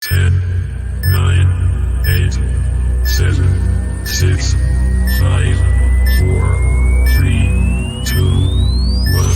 10, 9, 8, 7, 6, 5, 4, 3, 2, 1.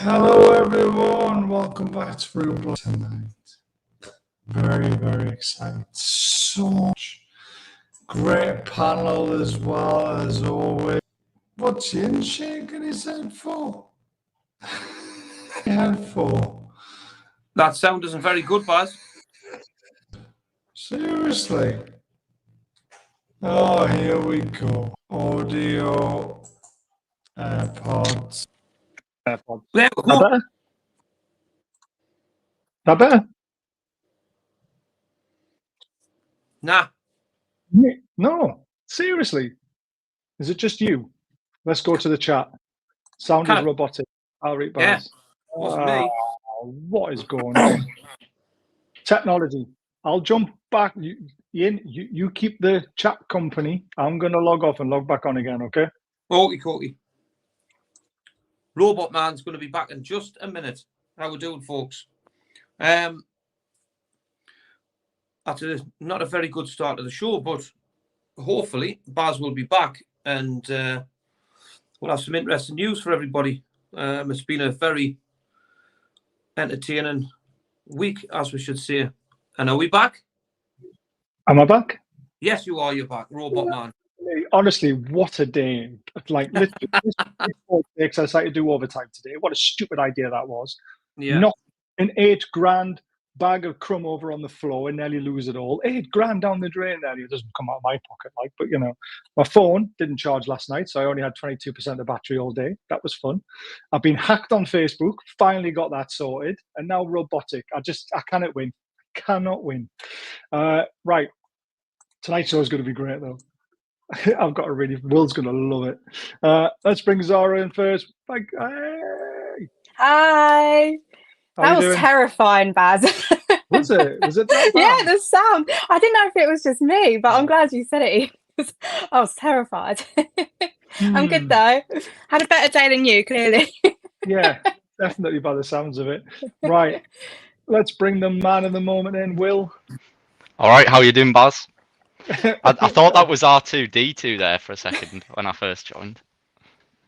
Hello everyone, welcome back to Football tonight. Very, very excited. So much great panel as well as always. What's Ian shaking his head for? Head for? That sound isn't very good, Baz. Seriously? Oh, here we go. Audio, AirPods. There we go. That better? Nah. No, seriously. Is it just you? Let's go to the chat. Sound is robotic. I'll read Baz. Yeah, wasn't me. What is going on? Technology. I'll jump back. Ian, you keep the chat company. I'm going to log off and log back on again, okay? Okie. Robot Man's going to be back in just a minute. How we doing, folks? After not a very good start to the show, but hopefully Baz will be back and we'll have some interesting news for everybody. It's been a very entertaining week, as we should say. And are we back? Am I back? Yes, you are. You're back, Robot Man. Honestly, what a day. Like, literally, I decided to do overtime today. What a stupid idea that was. Yeah. Not an $8,000 bag of crumb over on the floor and nearly lose it all. $8,000 down the drain nearly. It doesn't come out of my pocket, like, but you know, my phone didn't charge last night, so I only had 22% of battery all day. That was fun. I've been hacked on Facebook, finally got that sorted, and now robotic. I cannot win. Right. Tonight's show is going to be great, though. I've got Will's going to love it. Let's bring Zara in first. Hey. Hi. That was terrifying, Baz. Was it? Was it that bad? Yeah, the sound. I didn't know if it was just me, but I'm glad you said it. I was terrified. I'm good, though. Had a better day than you, clearly. Yeah, definitely by the sounds of it. Right. Let's bring the man of the moment in, Will. All right, how you doing, Baz? I thought that was R2-D2 there for a second when I first joined.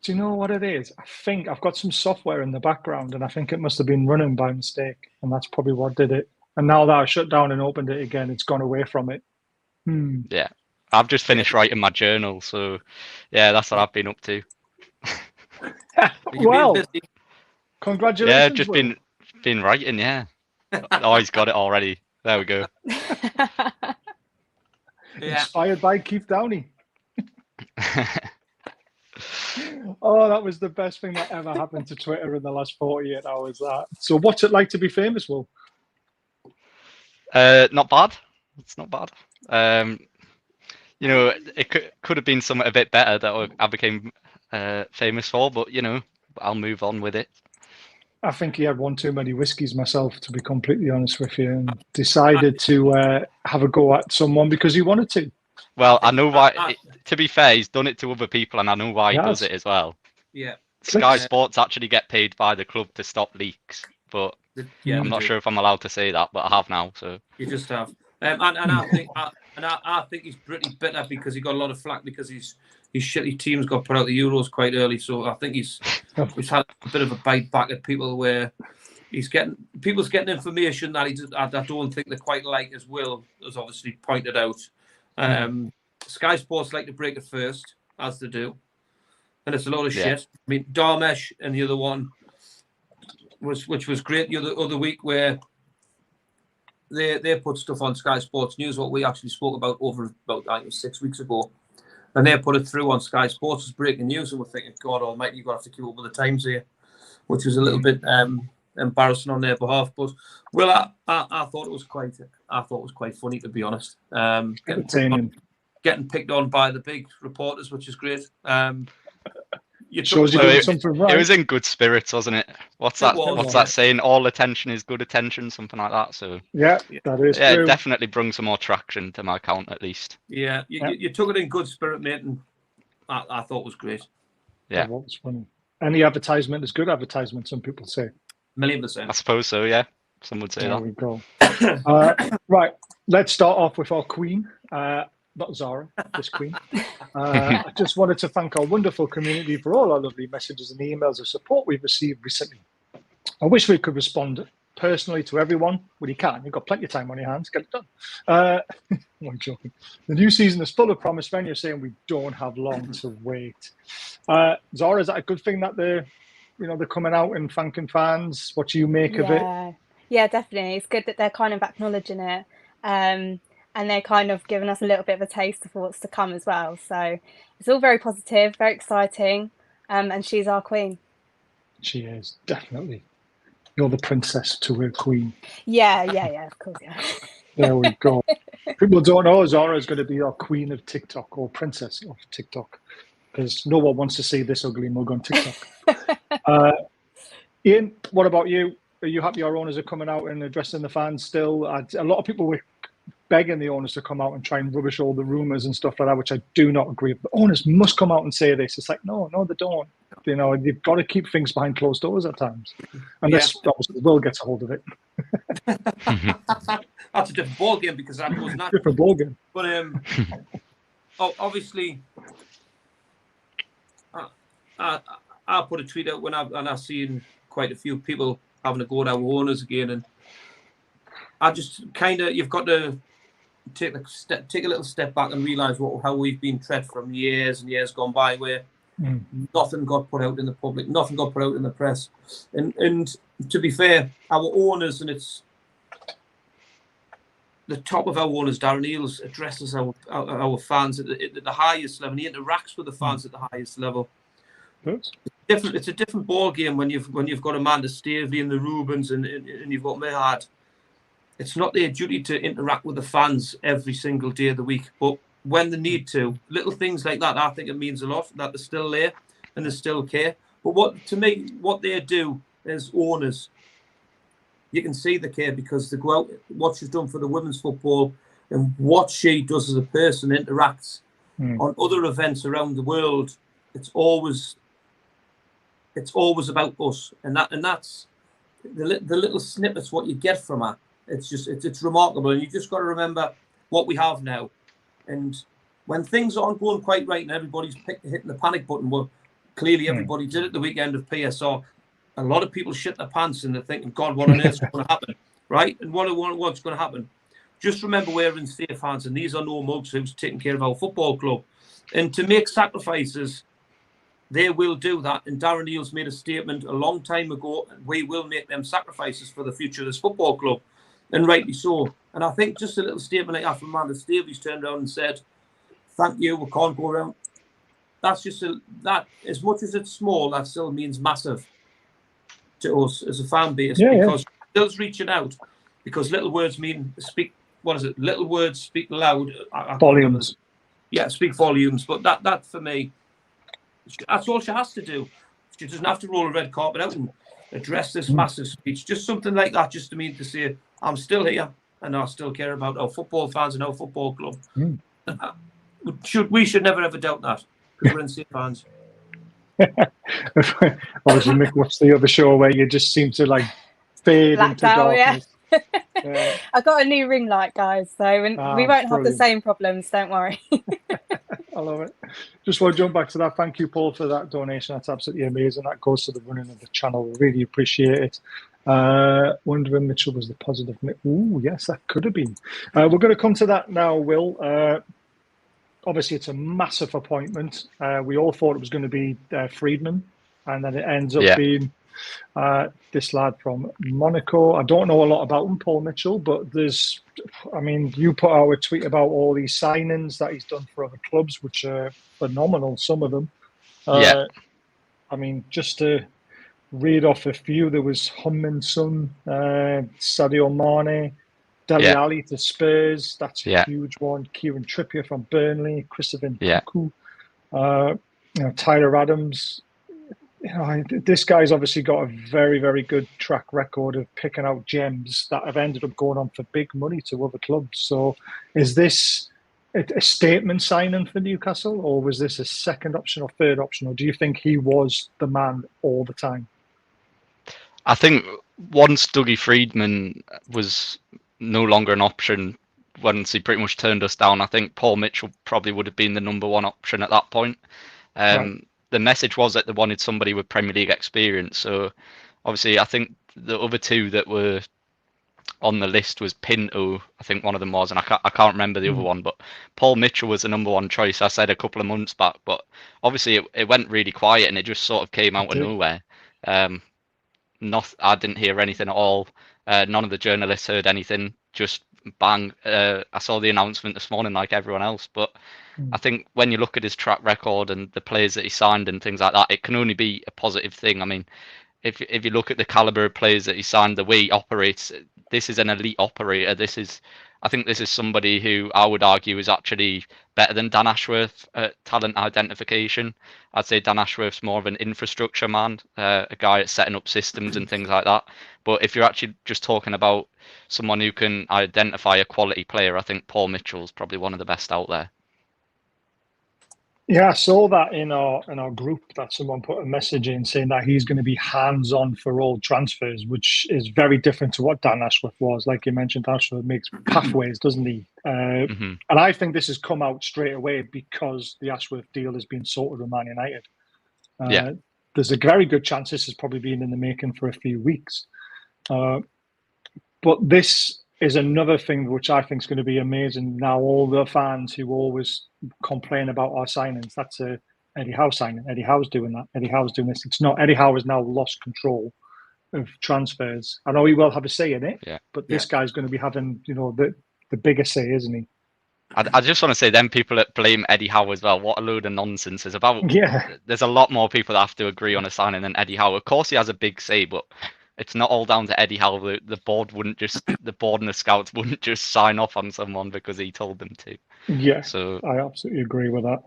Do you know what it is? I think I've got some software in the background and I think it must have been running by mistake. And that's probably what did it. And now that I shut down and opened it again, it's gone away from it. Yeah, I've just finished writing my journal. So, yeah, that's what I've been up to. Well, congratulations. Yeah, just been writing, yeah. Oh, he's got it already. There we go. Inspired by Keith Downey. Oh, that was the best thing that ever happened to Twitter in the last 48 hours. That. So what's it like to be famous, Will? Not bad. It's not bad. You know, it could have been something a bit better that I became famous for, but, you know, I'll move on with it. I think he had one too many whiskies myself, to be completely honest with you, and decided to have a go at someone because he wanted to. Well, I know why. To be fair, he's done it to other people, and I know why he does it as well. Yeah. Sky Sports actually get paid by the club to stop leaks, but I'm not sure if I'm allowed to say that, but I have now. So you just have, and I think I think he's pretty bitter because he got a lot of flack because his shitty teams got put out the Euros quite early. So I think he's had a bit of a bite back at people where people's getting information that I don't think they quite like, as Will has obviously pointed out. Sky Sports like to break it first, as they do, and it's a lot of shit. I mean, Darmesh and the other one which was great the other week, where they put stuff on Sky Sports News, what we actually spoke about over about 6 weeks ago, And they put it through on Sky Sports as breaking news, and we're thinking, God Almighty, you've got to have to keep up with the times here, which was a little bit embarrassing on their behalf. But well, I thought it was quite funny, to be honest. Getting picked on by the big reporters, which is great. Shows you're doing something right. It was in good spirits, wasn't it? What's that saying? All attention is good attention, something like that. So yeah, that is true. It definitely brings some more traction to my account, at least. Yeah, you took it in good spirit, mate, and I thought it was great. Yeah, that was funny. Any advertisement is good advertisement, some people say. 1,000,000%. I suppose so. Yeah, some would say there that. We go. Right, let's start off with our queen. Not Zara, this queen. I just wanted to thank our wonderful community for all our lovely messages and emails of support we've received recently. I wish we could respond personally to everyone. Well, you can. You've got plenty of time on your hands. Get it done. I'm joking. The new season is full of promise when you're saying we don't have long to wait. Zara, is that a good thing that they're coming out and thanking fans? What do you make of it? Yeah, definitely. It's good that they're kind of acknowledging it. And they're kind of giving us a little bit of a taste of what's to come as well. So it's all very positive, very exciting. And she's our queen. She is, definitely. You're the princess to her queen. Yeah, of course, yeah. There we go. People don't know Zara is going to be our queen of TikTok or princess of TikTok, because no one wants to see this ugly mug on TikTok. Ian, what about you? Are you happy our owners are coming out and addressing the fans still? A lot of people were begging the owners to come out and try and rubbish all the rumours and stuff like that, which I do not agree with. The owners must come out and say this. It's like, no, they don't. You've got to keep things behind closed doors at times. Unless obviously the world gets a hold of it. That's a different ball game, because that was not different ball game. But obviously, I put a tweet out when I've seen quite a few people having to go to our owners again, and I just you've got to take a little step back and realise how we've been treated from years and years gone by, where nothing got put out in the public, nothing got put out in the press, and to be fair, our owners, and it's the top of our owners, Darren Eales, addresses our fans at the highest level. He interacts with the fans at the highest level. It's a different ball game when you've got Amanda Stavely and the Rubens and you've got Mihad. It's not their duty to interact with the fans every single day of the week, but when they need to, little things like that, I think it means a lot that they're still there and they still care. But what they do as owners, you can see the care, because they go out, what she's done for the women's football and what she does as a person, interacts on other events around the world. It's always about us, and that's the little snippets what you get from her. It's remarkable, and you just got to remember what we have now. And when things aren't going quite right and everybody's hitting the panic button, well, clearly everybody did it the weekend of PSR. A lot of people shit their pants and they're thinking, God, what on earth is going to happen, right? And what's going to happen? Just remember we're in safe hands, and these are no mugs who's taking care of our football club. And to make sacrifices, they will do that. And Darren Eales made a statement a long time ago, and we will make them sacrifices for the future of this football club. And rightly so. And I think just a little statement like that from Amanda Stavely's turned around and said, thank you, we can't go around. That's just that, as much as it's small, that still means massive to us as a fan base, because it does reaching out, because little words speak. What is it? Little words speak loud. Volumes. Yeah, speak volumes. But that for me, that's all she has to do. She doesn't have to roll a red carpet out and address this massive speech. Just something like that, just to say, I'm still here and I still care about our football fans and our football club. We should never ever doubt that, because we're in safe hands. Obviously, Mick watched the other show where you just seem to fade into darkness. Yeah. I got a new ring light, guys, so we won't have the same problems. Don't worry. I love it. Just want to jump back to that. Thank you, Paul, for that donation. That's absolutely amazing. That goes to the running of the channel. We really appreciate it. Wondering Mitchell was the positive. Ooh, yes, that could have been. We're going to come to that now, Will. Obviously, it's a massive appointment. We all thought it was going to be Friedman, and then it ends up being This lad from Monaco. I don't know a lot about him, Paul Mitchell, but you put out a tweet about all these signings that he's done for other clubs, which are phenomenal, some of them. Yeah. Just to read off a few, there was Heung-min Son, Sadio Mane, Dele Alli to Spurs. That's a huge one. Kieran Trippier from Burnley, Christopher Nkunku, Tyler Adams. This guy's obviously got a very, very good track record of picking out gems that have ended up going on for big money to other clubs. So is this a statement signing for Newcastle, or was this a second option or third option, or do you think he was the man all the time? I think once Dougie Freedman was no longer an option, once he pretty much turned us down, I think Paul Mitchell probably would have been the number one option at that point. Right. The message was that they wanted somebody with Premier League experience. So obviously, I think the other two that were on the list was Pinto, I think one of them was, and I can't remember the other one, but Paul Mitchell was the number one choice, I said a couple of months back, but obviously it went really quiet and it just sort of came out of nowhere. I didn't hear anything at all. None of the journalists heard anything, just bang. I saw the announcement this morning like everyone else, but I think when you look at his track record and the players that he signed and things like that, it can only be a positive thing. I mean, if you look at the caliber of players that he signed, the way he operates, this is an elite operator. I think this is somebody who I would argue is actually better than Dan Ashworth at talent identification. I'd say Dan Ashworth's more of an infrastructure man, a guy at setting up systems and things like that. But if you're actually just talking about someone who can identify a quality player, I think Paul Mitchell's probably one of the best out there. Yeah, I saw that in our group that someone put a message in saying that he's going to be hands-on for all transfers, which is very different to what Dan Ashworth was. Like you mentioned, Ashworth makes pathways, doesn't he? And I think this has come out straight away because the Ashworth deal has been sorted with Man United. There's a very good chance this has probably been in the making for a few weeks. But this is another thing which I think is going to be amazing. Now, all the fans who always complain about our signings, that's a Eddie Howe signing. Eddie Howe's doing that. Eddie Howe's doing this. It's not. Eddie Howe has now lost control of transfers. I know he will have a say in it, but this guy's going to be having, the bigger say, isn't he? I just want to say, them people that blame Eddie Howe as well, what a load of nonsense. There's a lot more people that have to agree on a signing than Eddie Howe. Of course, he has a big say, but it's not all down to Eddie Howe. The board and the scouts wouldn't just sign off on someone because he told them to. Yeah, so I absolutely agree with that.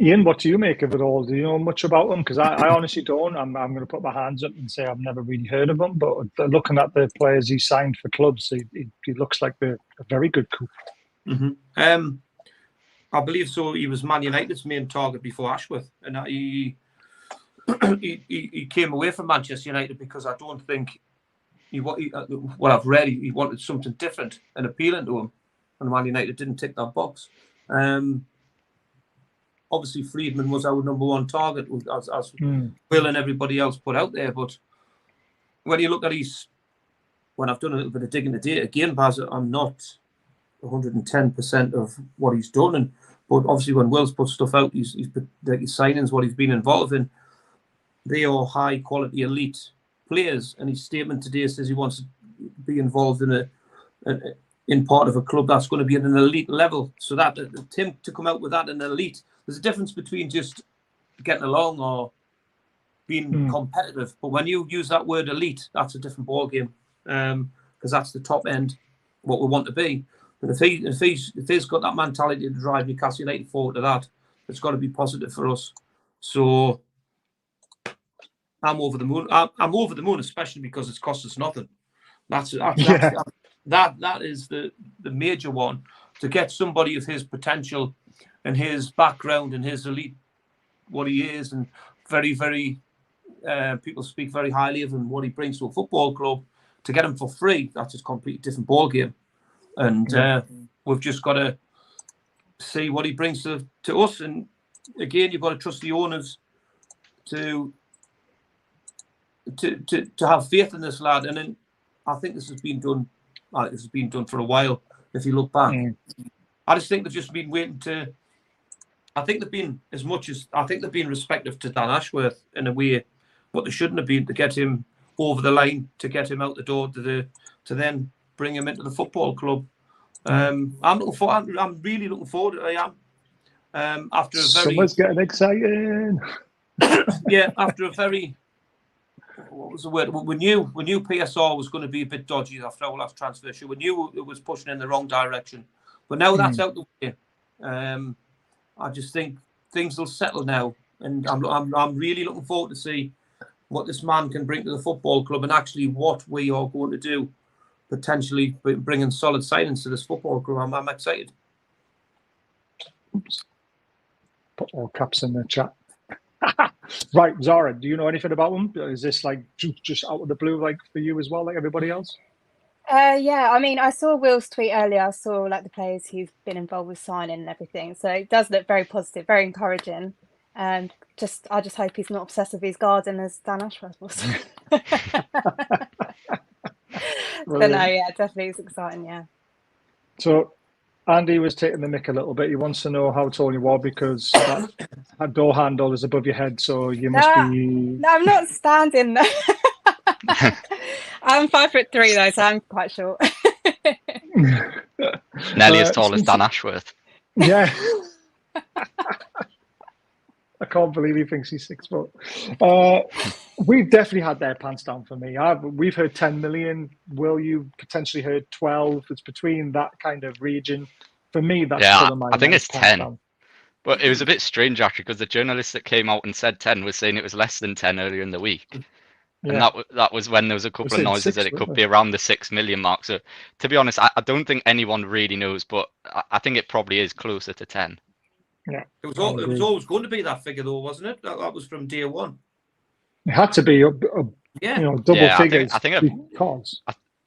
Ian, what do you make of it all? Do you know much about him? Because I honestly don't. I'm going to put my hands up and say I've never really heard of him. But looking at the players he signed for clubs, he looks like a very good coup. I believe so. He was Man United's main target before Ashworth, and he came away from Manchester United because I don't think what I've read, he wanted something different and appealing to him, and Man United didn't tick that box. Obviously, Freedman was our number one target, as Will and everybody else put out there. But when you look at when I've done a little bit of digging today, again, Baz, I'm not 110% of what he's done. But obviously, when Will's put stuff out, his signings, what he's been involved in, they are high quality elite players. And his statement today says he wants to be involved in part of a club that's going to be at an elite level. So that Tim to come out with that, an elite, there's a difference between just getting along or being competitive. But when you use that word elite, that's a different ballgame, because that's the top end, what we want to be. And if he's got that mentality to drive Newcastle United forward to that, it's got to be positive for us. So I'm over the moon. I'm over the moon, especially because it's cost us nothing. That is the major one, to get somebody of his potential and his background and his elite, what he is, and very, very people speak very highly of him, what he brings to a football club. To get him for free, that's a completely different ball game, and we've just got to see what he brings to us. And again, you've got to trust the owners to have faith in this lad. And then I think this has been done. This has been done for a while. If you look back, I just think they've just been waiting to I think they've been respectful to Dan Ashworth in a way, what they shouldn't have been, to get him over the line, to get him out the door, to then bring him into the football club. I'm really looking forward to it. I am. After a very, Summer's getting exciting. yeah, after a very, what was the word? We knew PSR was going to be a bit dodgy after our last transfer show. We knew it was pushing in the wrong direction, but now that's out the way. I just think things will settle now, and I'm really looking forward to see what this man can bring to the football club, and actually what we are going to do, potentially bringing solid signings to this football club. I'm excited. Oops. Put all caps in the chat. Right, Zara, do you know anything about him? Is this like just out of the blue, like for you as well, like everybody else? Yeah, I mean, I saw Will's tweet earlier. I saw like the players he's been involved with signing and everything. So it does look very positive, very encouraging. And I just hope he's not obsessed with his garden as Dan Ashworth was. So no, yeah, definitely it's exciting, yeah. So Andy was taking the mick a little bit. He wants to know how tall you are because that door handle is above your head, so you must be. No, I'm not standing. I'm 5'3" though, so I'm quite short. Nearly as tall as Dan Ashworth. Yeah. I can't believe he thinks he's 6 foot. We've definitely had their pants down for me. We've heard 10 million. Will, you potentially heard 12? It's between that kind of region. For me, that's I think it's 10. Down. But it was a bit strange actually, because the journalist that came out and said 10 was saying it was less than 10 earlier in the week. And that was when there was a couple of noises that it could be around the 6 million mark. So to be honest, I don't think anyone really knows, but I think it probably is closer to 10. Yeah, it was always going to be that figure, though, wasn't it? That was from day one. It had to be double figures.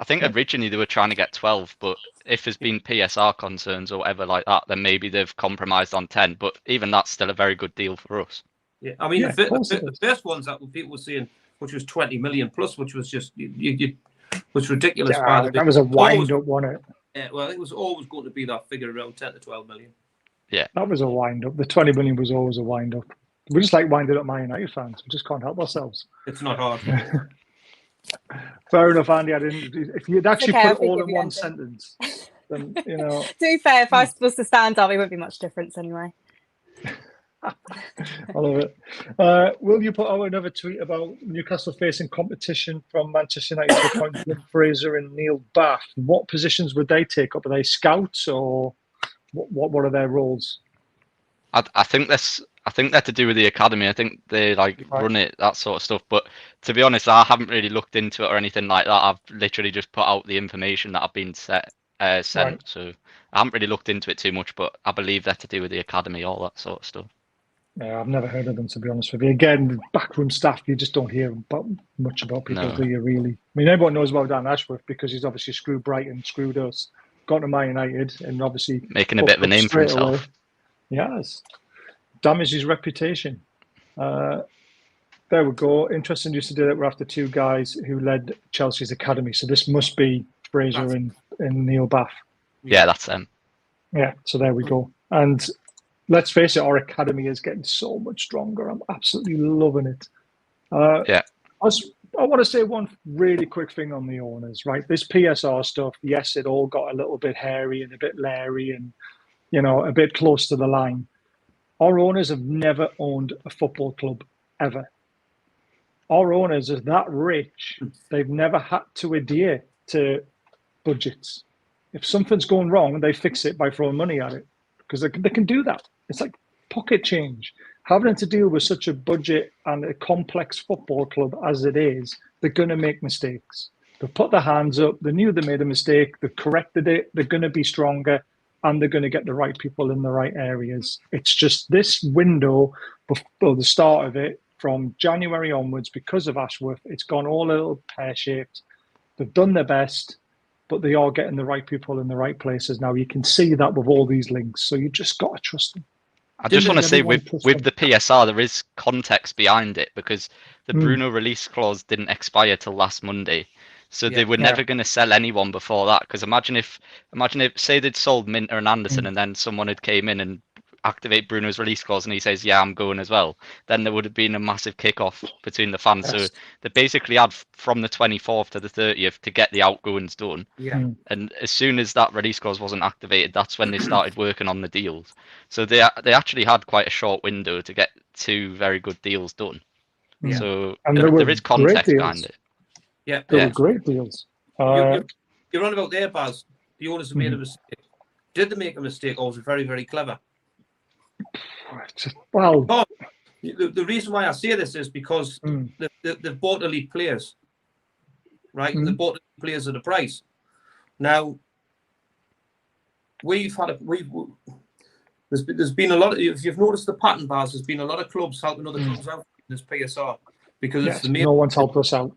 I think originally they were trying to get 12, but if there's been PSR concerns or whatever like that, then maybe they've compromised on 10. But even that's still a very good deal for us. Yeah, I mean, the first ones that people were seeing, which was 20 million plus, which was just was ridiculous. Yeah, that was a wind-up, wasn't it? Yeah, well, it was always going to be that figure around 10 to 12 million. Yeah, that was a wind-up. The 20 million was always a wind-up. We just like winding up Man United fans. We just can't help ourselves. It's not hard. Fair enough, Andy. If you'd actually put it all in one sentence, then To be fair, if I was supposed to stand up, it wouldn't be much difference anyway. I love it. Will you put out another tweet about Newcastle facing competition from Manchester United to appoint Fraser and Neil Bath? What positions would they take up? Are they scouts or what are their roles? I think they're to do with the academy. I think they run it, that sort of stuff. But to be honest, I haven't really looked into it or anything like that. I've literally just put out the information that I've been sent. Right. So I haven't really looked into it too much, but I believe they're to do with the academy, all that sort of stuff. Yeah, I've never heard of them, to be honest with you. Again, backroom staff, you just don't hear much about people, do you, really? I mean, everyone knows about Dan Ashworth because he's obviously screwed Brighton, screwed us, got to Man United, and obviously... making a bit of a name for himself. Away. Yes. Damaged his reputation. There we go. Interesting news today that we're after two guys who led Chelsea's academy. So this must be Fraser and Neil Bath. Yeah, that's them. Yeah, so there we go. And let's face it, our academy is getting so much stronger. I'm absolutely loving it. Yeah. I want to say one really quick thing on the owners, right? This PSR stuff, yes, it all got a little bit hairy and a bit leery and, a bit close to the line. Our owners have never owned a football club, ever. Our owners are that rich, they've never had to adhere to budgets. If something's going wrong, they fix it by throwing money at it because they can do that. It's like pocket change. Having to deal with such a budget and a complex football club as it is, they're going to make mistakes. They've put their hands up. They knew they made a mistake. They've corrected it. They're going to be stronger and they're going to get the right people in the right areas. It's just this window, before the start of it, from January onwards, because of Ashworth, it's gone all a little pear-shaped. They've done their best, but they are getting the right people in the right places now. You can see that with all these links. So you just got to trust them. I just want to say with the PSR, there is context behind it because the Bruno release clause didn't expire till last Monday. So they were never going to sell anyone before that. Because imagine if say they'd sold Minter and Anderson and then someone had came in and activate Bruno's release clause and he says, yeah, I'm going as well, then there would have been a massive kick-off between the fans. Yes. So they basically had from the 24th to the 30th to get the outgoings done. Yeah. And as soon as that release clause wasn't activated, that's when they started working on the deals. So they actually had quite a short window to get 2 very good deals done. Yeah. So And there is context great behind deals. it. Yeah. They were great deals. You're on about there, Baz. The owners have made a mistake. Did they make a mistake, or was it very, very clever? Well, The reason why I say this is because they've bought elite players, right? They bought elite players at a price. Now, there's been a lot of, if you've noticed the pattern, Baz, there's been a lot of clubs helping other clubs out in this PSR because it's the main. No one's helped us out.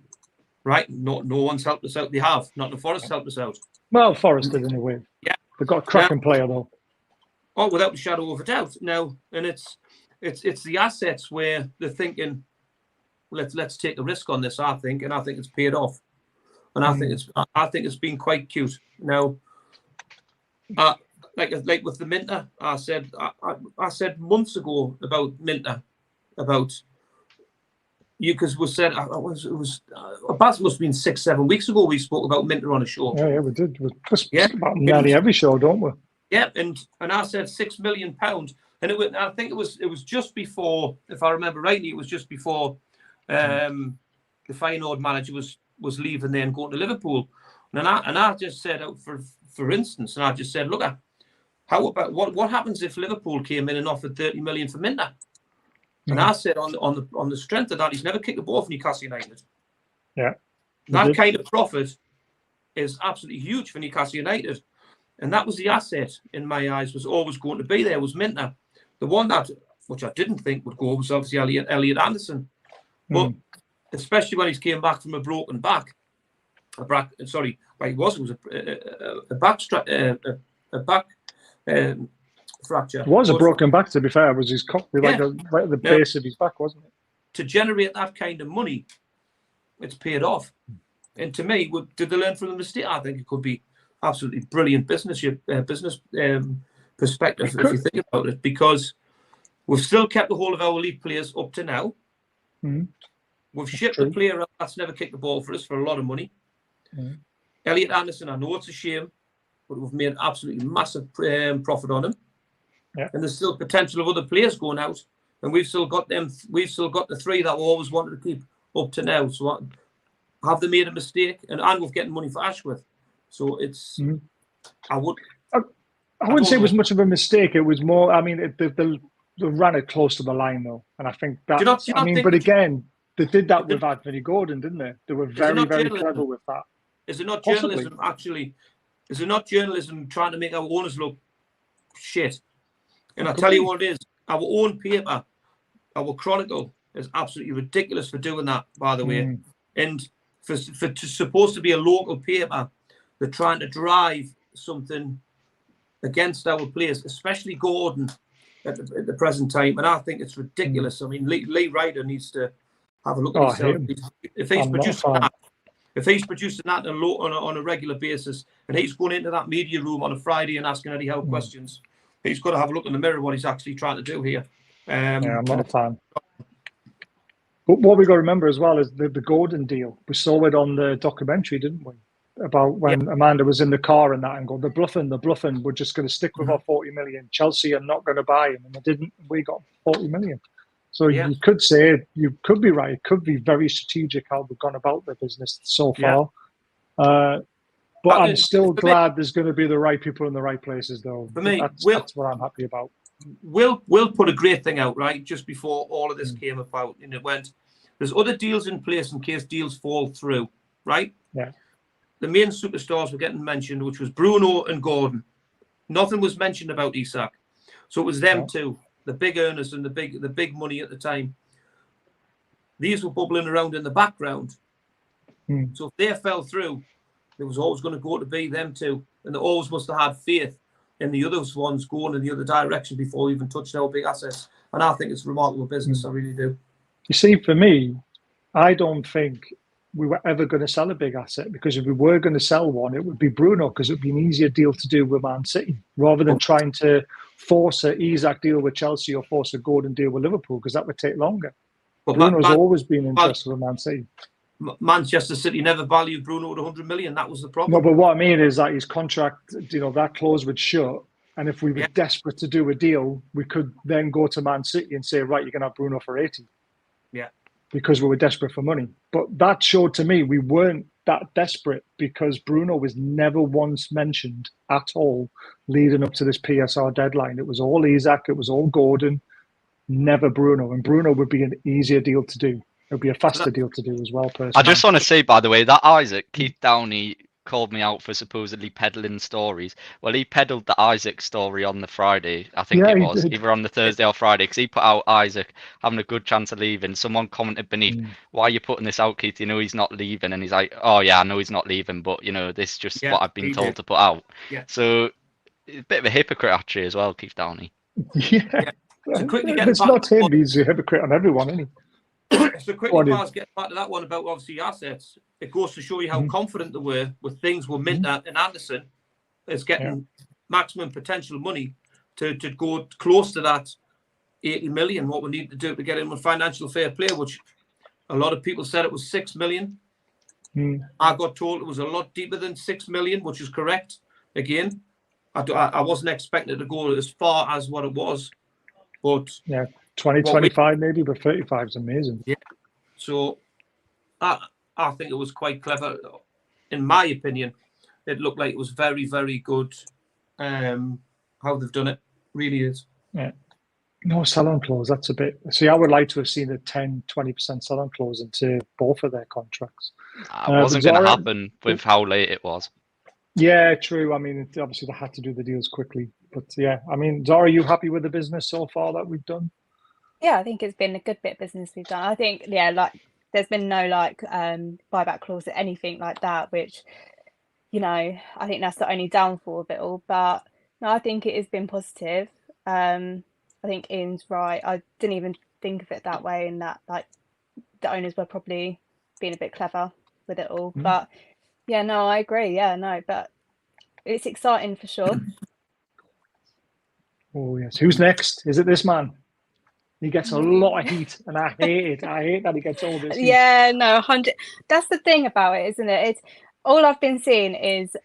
Right? No one's helped us out. They have. Not the Forest helped us out. Well, Forest did anyway. Yeah. They've got a cracking player though. Oh, without a shadow of a doubt. Now, and it's the assets where they're thinking, let's take a risk on this. I think it's paid off, and I think it's been quite cute. Now, like with the Minter, I said months ago about Minter, about you, because we said it was Baz must have been 6-7 weeks ago we spoke about Minter on a show. Yeah, we did. We just about nearly every show, don't we? Yeah, and I said £6 million, and I think it was just before, if I remember rightly, it was just before the Feyenoord manager was leaving there and going to Liverpool, and I just said, for instance, and I just said, look, how about what happens if Liverpool came in and offered 30 million for Minter? And I said on the strength of that, he's never kicked a ball for Newcastle United. Yeah, that kind of profit is absolutely huge for Newcastle United. And that was the asset, in my eyes, was always going to be there, was Minter. The one which I didn't think would go, was obviously Elliot Anderson. But especially when he came back from a broken back. It was a back fracture. It was a broken back, to be fair. It was his cockpit, right at the base of his back, wasn't it? To generate that kind of money, it's paid off. And to me, did they learn from the mistake? I think it could be absolutely brilliant business perspective if you think about it, because we've still kept the whole of our elite players up to now. We've shipped a player that's never kicked the ball for us for a lot of money. Elliot Anderson, I know it's a shame, but we've made absolutely massive profit on him. Yeah. And there's still potential of other players going out, and we've still got them. We've still got the 3 that we always wanted to keep up to now. So have they made a mistake? And we're getting money for Ashworth. So it's, I wouldn't say it was much of a mistake. It was more, I mean, they ran it close to the line though. And I think that, but again, they did that with Anthony Gordon, didn't they? They were very, very clever with that. Is it not journalism, actually? Is it not journalism trying to make our owners look shit? And I'll tell you what it is. Our own paper, our Chronicle, is absolutely ridiculous for doing that, by the way. And for supposed to be a local paper, they're trying to drive something against our players, especially Gordon at the present time. And I think it's ridiculous. I mean, Lee Ryder needs to have a look at himself. If he's producing that on a regular basis, and he's going into that media room on a Friday and asking Eddie Howe questions, he's got to have a look in the mirror what he's actually trying to do here. I'm not a fan. But what we got to remember as well is the Gordon deal. We saw it on the documentary, didn't we? About when Amanda was in the car and that, and go, they're bluffing. We're just going to stick with our 40 million. Chelsea are not going to buy him, and they didn't. We got 40 million. So you could say, you could be right. It could be very strategic how they've gone about their business so far. But I'm still glad there's going to be the right people in the right places, though. For me, that's what I'm happy about. We'll put a great thing out, right, just before all of this came about, and it went, there's other deals in place in case deals fall through, right? Yeah. The main superstars were getting mentioned, which was Bruno and Gordon. Nothing was mentioned about Isak. So it was them two, the big earners and the big money at the time. These were bubbling around in the background. So if they fell through, there was always going to go to be them two. And they always must have had faith in the other ones going in the other direction before we even touched our big assets. And I think it's remarkable business. I really do. You see, for me, I don't think we were ever going to sell a big asset, because if we were going to sell one, it would be Bruno, because it would be an easier deal to do with Man City rather than trying to force a Isak deal with Chelsea or force a Gordon deal with Liverpool, because that would take longer. But Bruno's always been interested with Man City. Manchester City never valued Bruno at 100 million. That was the problem. No, but what I mean is that his contract, that clause would shut. And if we were desperate to do a deal, we could then go to Man City and say, right, you can have Bruno for 80. Yeah. Because we were desperate for money. But that showed to me we weren't that desperate, because Bruno was never once mentioned at all leading up to this PSR deadline. It was all Isak, it was all Gordon, never Bruno. And Bruno would be an easier deal to do. It would be a faster deal to do as well, personally. I just want to say, by the way, that Isaac, Keith Downey called me out for supposedly peddling stories. Well, he peddled the Isaac story on the Friday, I think it was, either on the Thursday or Friday, because he put out Isaac having a good chance of leaving. Someone commented beneath, why are you putting this out, Keith? You know he's not leaving. And he's like, oh, yeah, I know he's not leaving, but, this is just what I've been told to put out. Yeah. So, a bit of a hypocrite, actually, as well, Keith Downey. Yeah. So quickly it's not him, he's a hypocrite on everyone, isn't he? So quickly, Baz, get back to that one about obviously assets. It goes to show you how confident they were with things with Minter and Anderson. It's getting maximum potential money to go close to that 80 million. What we need to do to get in with financial fair play, which a lot of people said it was 6 million. I got told it was a lot deeper than 6 million, which is correct. Again, I wasn't expecting it to go as far as what it was, but 25 maybe, but 35 is amazing. Yeah. So I think it was quite clever. In my opinion, it looked like it was very, very good how they've done it. Really is. Yeah. No sell-on clause. That's a bit... See, I would like to have seen a 10, 20% sell-on clause into both of their contracts. It wasn't going to happen with how late it was. Yeah, true. I mean, obviously they had to do the deals quickly. But yeah, I mean, Zara, are you happy with the business so far that we've done? Yeah, I think it's been a good bit of business we've done. I think, there's been no buyback clause or anything like that, which, I think that's the only downfall of it all. But no, I think it has been positive. I think Ian's right. I didn't even think of it that way, and that the owners were probably being a bit clever with it all. But yeah, no, I agree. Yeah, no, but it's exciting for sure. Oh yes, who's next? Is it this man? He gets a lot of heat, and I hate it. I hate that he gets all this heat. Yeah, no, 100. That's the thing about it, isn't it? It's all I've been seeing is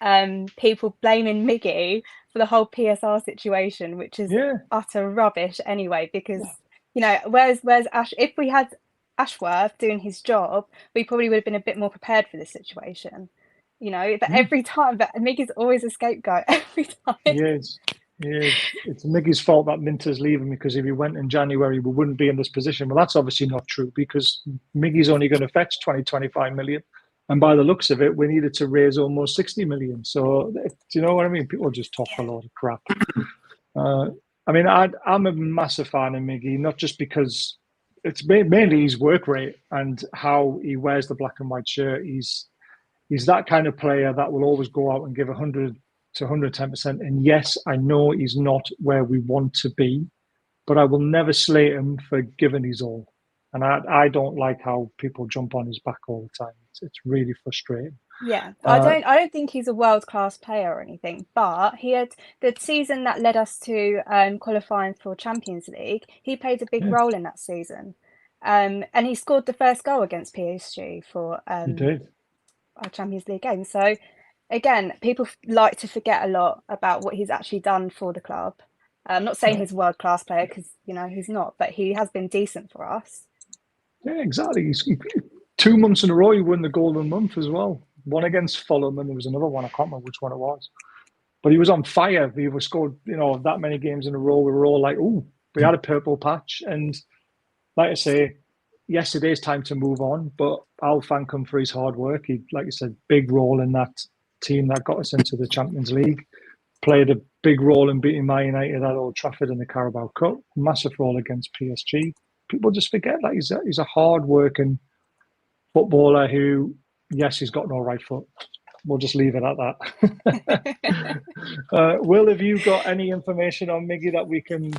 people blaming Miggy for the whole PSR situation, which is utter rubbish anyway. Because whereas Ash, if we had Ashworth doing his job, we probably would have been a bit more prepared for this situation. But every time, but Miggy's always a scapegoat every time. Yes. Yeah, it's Miggy's fault that Minter's leaving, because if he went in January, we wouldn't be in this position. Well, that's obviously not true, because Miggy's only going to fetch 20, 25 million. And by the looks of it, we needed to raise almost 60 million. So, do you know what I mean? People just talk a lot of crap. I mean, I'm a massive fan of Miggy, not just because it's mainly his work rate and how he wears the black and white shirt. He's that kind of player that will always go out and give 100 to 110%. And yes, I know he's not where we want to be, but I will never slate him for giving his all. And I don't like how people jump on his back all the time. It's really frustrating. Yeah, I don't think he's a world-class player or anything, but he had the season that led us to qualifying for Champions League. He played a big role in that season, and he scored the first goal against PSG for he did. Our Champions League game. So again, people like to forget a lot about what he's actually done for the club. I'm not saying he's a world-class player, because he's not, but he has been decent for us. Yeah, exactly. 2 months in a row he won the Golden Month as well. One against Fulham, and there was another one, I can't remember which one it was. But he was on fire. He was scored, that many games in a row. We were all like, ooh, we had a purple patch. And like I say, yes, it is time to move on, but I'll thank him for his hard work. He, like I said, big role in that team that got us into the Champions League. Played a big role in beating Man United at Old Trafford in the Carabao Cup. Massive role against PSG. People just forget that he's a hard-working footballer who, yes, he's got no right foot. We'll just leave it at that. Will, have you got any information on Miggy that we can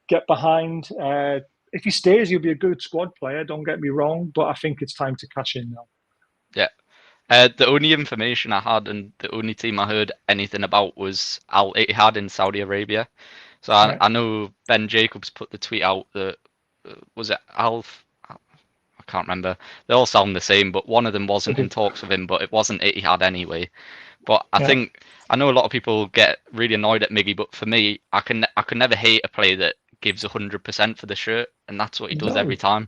get behind? If he stays, he'll be a good squad player. Don't get me wrong, but I think it's time to cash in now. Yeah. The only information I had and the only team I heard anything about was Al Ittihad in Saudi Arabia. So Right. I know Ben Jacobs put the tweet out that was it Alf? I can't remember. They all sound the same, but one of them wasn't in talks with him, but it wasn't Ittihad anyway. But I Yeah. think I know a lot of people get really annoyed at Miggy, but for me, I can never hate a player that gives 100% for the shirt, and that's what he does No. every time.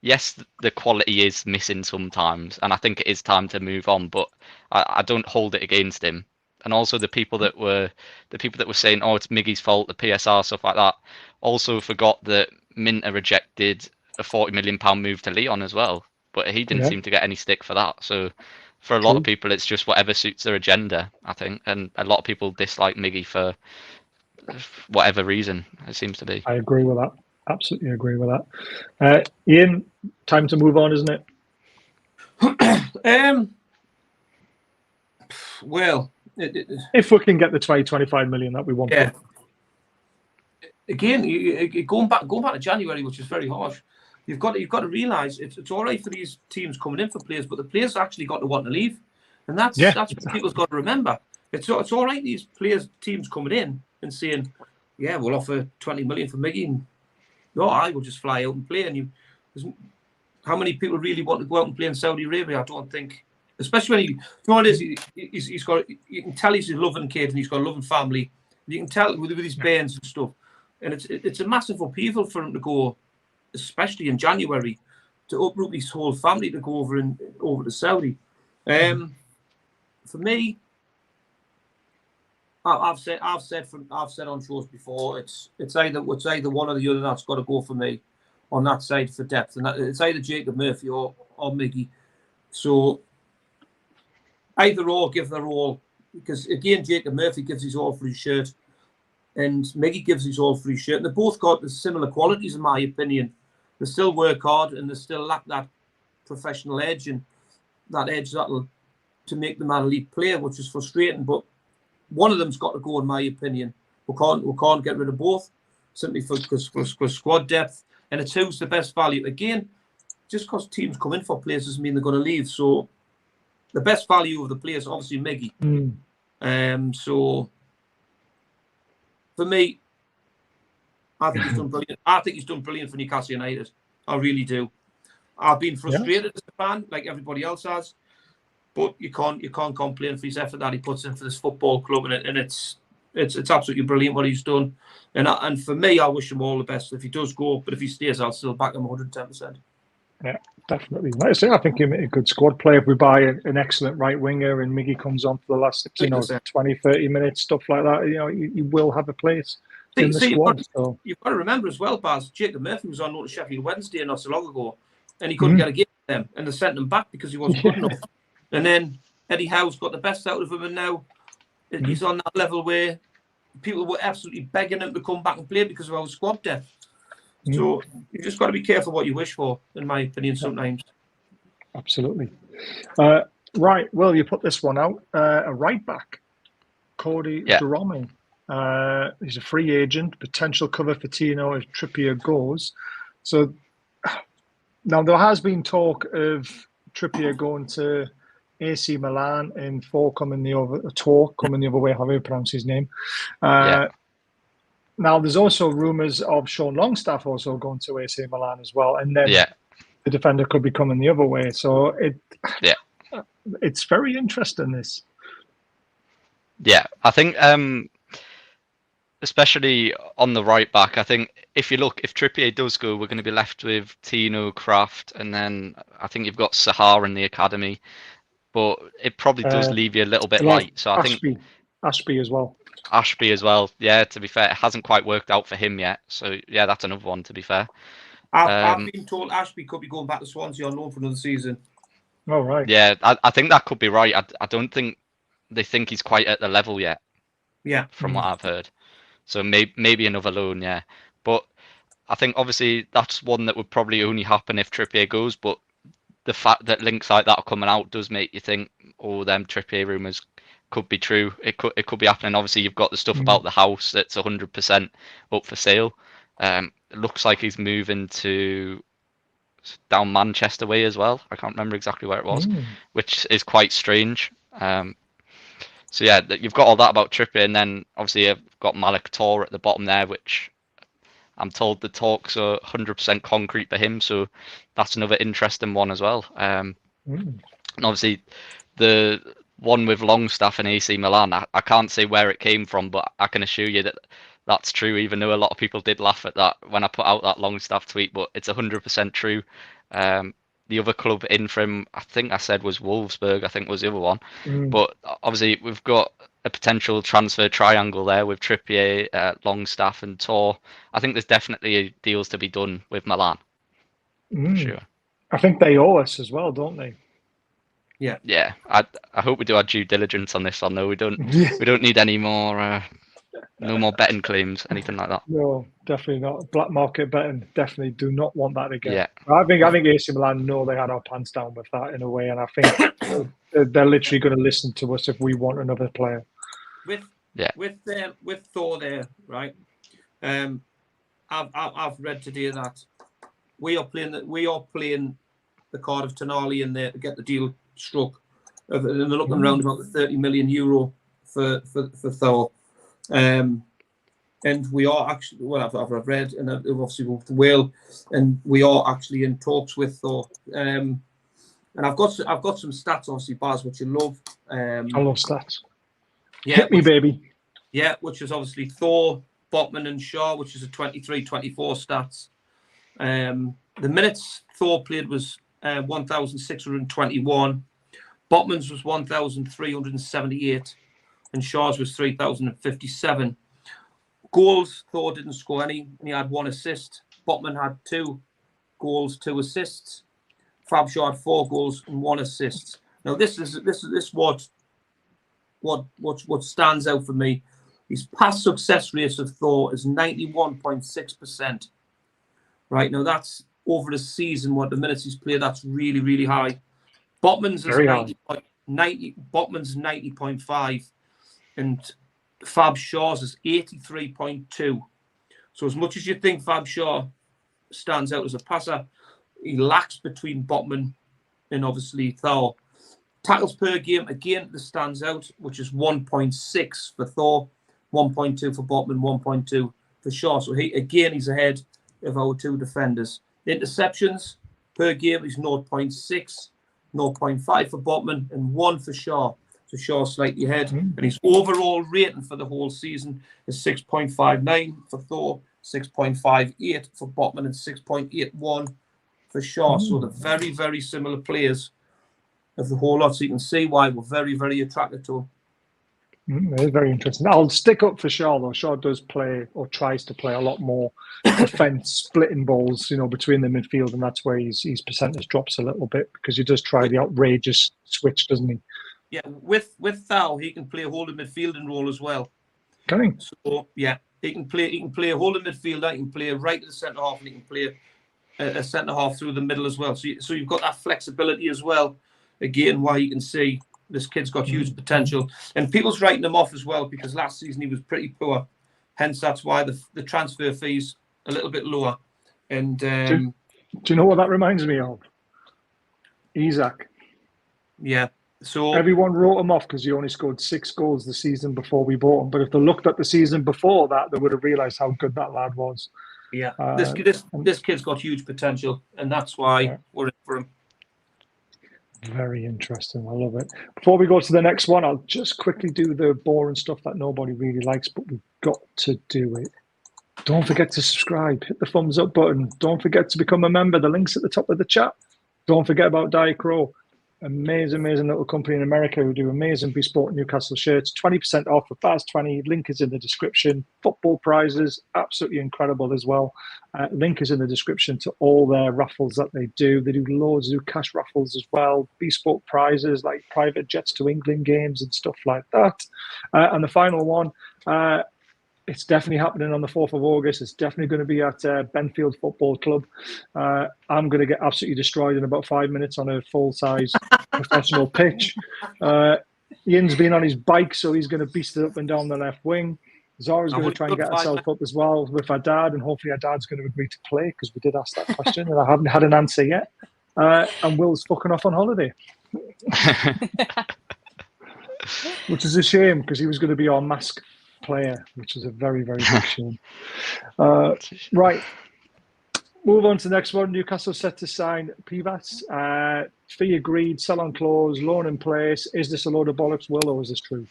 Yes, the quality is missing sometimes, and I think it is time to move on. But I don't hold it against him. And also the people that were saying, "Oh, it's Miggy's fault," the PSR stuff like that, also forgot that Minter rejected a £40 million move to Leon as well, but he didn't Yeah. seem to get any stick for that. So for a lot True. of people, it's just whatever suits their agenda, I think, and a lot of people dislike Miggy for whatever reason it seems to be. I agree with that. Absolutely agree with that. Ian, time to move on, isn't it? Well, If we can get the 25 million that we want. yeah. Again, going back to January, which is very harsh. You've got to realise it's all right for these teams coming in for players, but the players actually got to want to leave, and that's what people's got to remember. It's all right these teams coming in and saying, yeah, we'll offer 20 million for Miggy, and no, I will just fly out and play. And how many people really want to go out and play in Saudi Arabia? I don't think, especially when you know what it is. He's got. You can tell he's a loving kid and he's got a loving family. You can tell with his bands and stuff, and it's a massive upheaval for him to go, especially in January, to uproot his whole family to go over to Saudi. For me, I've said on shows before, it's either one or the other that's got to go for me on that side for depth, and it's either Jacob Murphy or Miggy. So either or, give their all, because again, Jacob Murphy gives his all for his shirt, and Miggy gives his all for his shirt, and they both got the similar qualities, in my opinion. They still work hard, and they still lack that professional edge and that edge that'll to make them an elite player, which is frustrating. But one of them's got to go, in my opinion. We can't get rid of both, simply for squad depth. And it's who's the best value. Again, just because teams come in for players doesn't mean they're going to leave. So the best value of the players, obviously Miggy. So for me, I think he's done brilliant. I think he's done brilliant for Newcastle United. I really do. I've been frustrated as a fan, like everybody else has. But you can't complain for his effort that he puts in for this football club, and it's absolutely brilliant what he's done. And for me, I wish him all the best if he does go. But if he stays, I'll still back him 110%. Yeah, definitely. Like I say, I think he's a good squad player. If we buy an excellent right winger and Miggy comes on for the last 20, 30 minutes, stuff like that, he will have a place in the squad. You've got to remember as well, Baz, Jacob Murphy was on loan to Sheffield Wednesday not so long ago, and he couldn't get a game with them, and they sent him back because he wasn't good enough. And then Eddie Howe's got the best out of him, and now he's on that level where people were absolutely begging him to come back and play because of our squad depth. So you just got to be careful what you wish for, in my opinion, sometimes. Absolutely. Right, well, you put this one out. A right back, Cody Durrami. He's a free agent, potential cover for Tino if Trippier goes. So now there has been talk of Trippier going to AC Milan and Torre coming the other way, however you pronounce his name. Now, there's also rumours of Sean Longstaff also going to AC Milan as well, and then the defender could be coming the other way. So it's very interesting, this. Yeah, I think especially on the right back, I think if Trippier does go, we're going to be left with Tino, Kraft, and then I think you've got Sahar in the academy. But it probably does leave you a little bit light. So I think Ashby as well. Ashby as well. Yeah, to be fair, it hasn't quite worked out for him yet. So yeah, that's another one, to be fair. I've been told Ashby could be going back to Swansea on loan for another season. Oh, right. Yeah, I think that could be right. I don't think they think he's quite at the level yet. Yeah. From what I've heard. So maybe another loan, yeah. But I think obviously that's one that would probably only happen if Trippier goes. But the fact that links like that are coming out does make you think, them Trippier rumours could be true. It could be happening. Obviously, you've got the stuff about the house that's 100% up for sale. It looks like he's moving to down Manchester way as well. I can't remember exactly where it was, which is quite strange. So yeah, you've got all that about Trippier, and then obviously you've got Malik Tor at the bottom there, which I'm told the talks are 100% concrete for him. So that's another interesting one as well. And obviously the one with Longstaff and AC Milan, I can't say where it came from, but I can assure you that that's true, even though a lot of people did laugh at that when I put out that Longstaff tweet, but it's 100% true. The other club in from, I think I said was Wolfsburg, I think was the other one. But obviously we've got a potential transfer triangle there with Trippier, Longstaff and Tor. I think there's definitely deals to be done with Milan, for sure. I think they owe us as well, don't they? Yeah. I hope we do our due diligence on this one, though. We don't need any more, no more betting claims, anything like that. No, definitely not. Black market betting, definitely do not want that again. Yeah. I think AC Milan know they had our pants down with that in a way, and I think they're literally going to listen to us if we want another player. With Thor there, right? I've read today that we are playing the Cardiff Tonali in there to get the deal struck. And they're looking around about the €30 million for Thor. And we are actually, well, I've read, and I've obviously with Will, and we are actually in talks with Thor. And I've got some stats, obviously, Baz, which you love. I love stats. Yeah, hit me, baby. Yeah, which is obviously Thor, Botman, and Shaw, which is a 23-24 stats. The minutes Thor played was 1,621. Botman's was 1,378. And Shaw's was 3,057. Goals, Thor didn't score any, and he had 1 assist. Botman had 2 goals, 2 assists. Fab Shaw had 4 goals and 1 assist. Now this is what stands out for me. His pass success rate of Thor is 91.6%. Right now, that's over the season. What the minutes he's played, that's really, really high. Botman's is 90. Botman's 90.5. And Fab Shaw's is 83.2. So as much as you think Fab Shaw stands out as a passer, he lacks between Botman and obviously Thor. Tackles per game, again, this stands out, which is 1.6 for Thor, 1.2 for Botman, 1.2 for Shaw. So he's ahead of our 2 defenders. Interceptions per game is 0.6, 0.5 for Botman, and 1 for Shaw. So Shaw's slightly ahead. And his overall rating for the whole season is 6.59 for Thor, 6.58 for Botman, and 6.81 for Shaw. So they're very, very similar players of the whole lot. So you can see why we're very, very attracted to him. It's very interesting. I'll stick up for Shaw, though. Shaw does play, or tries to play, a lot more defence, splitting balls, between the midfield, and that's where his percentage drops a little bit, because he does try the outrageous switch, doesn't he? Yeah, with Thao, he can play a holding midfielding role as well. Can he? So yeah, he can play a holding midfielder. He can play right to the centre half, and he can play a centre half through the middle as well. So you've got that flexibility as well. Again, why you can see this kid's got huge potential, and people's writing him off as well because last season he was pretty poor. Hence, that's why the transfer fees a little bit lower. And do you know what that reminds me of? Isaac. Yeah. So everyone wrote him off because he only scored 6 goals the season before we bought him. But if they looked at the season before that, they would have realised how good that lad was. Yeah, this kid's got huge potential, and that's why we're in for him. Very interesting. I love it. Before we go to the next one, I'll just quickly do the boring stuff that nobody really likes, but we've got to do it. Don't forget to subscribe. Hit the thumbs up button. Don't forget to become a member. The link's at the top of the chat. Don't forget about Diacro. Amazing little company in America who do amazing bespoke Newcastle shirts. 20% off for Baz20. Link is in the description. Football prizes, absolutely incredible as well. Link is in the description to all their raffles that they do. They do loads. They do cash raffles as well. Bespoke prizes like private jets to England games and stuff like that. And the final one, it's definitely happening on the 4th of August. It's definitely going to be at Benfield Football Club. I'm going to get absolutely destroyed in about 5 minutes on a full-size professional pitch. Ian's been on his bike, so he's going to beast it up and down the left wing. Zara's I going to would try and put get 5 herself up as well with her dad, and hopefully her dad's going to agree to play because we did ask that question and I haven't had an answer yet. And Will's fucking off on holiday, which is a shame because he was going to be our mask player, which is a very, very big shame. Right. Move on to the next one. Newcastle set to sign Pivas. Fee agreed, sell on clause, loan in place. Is this a load of bollocks, Will, or is this true?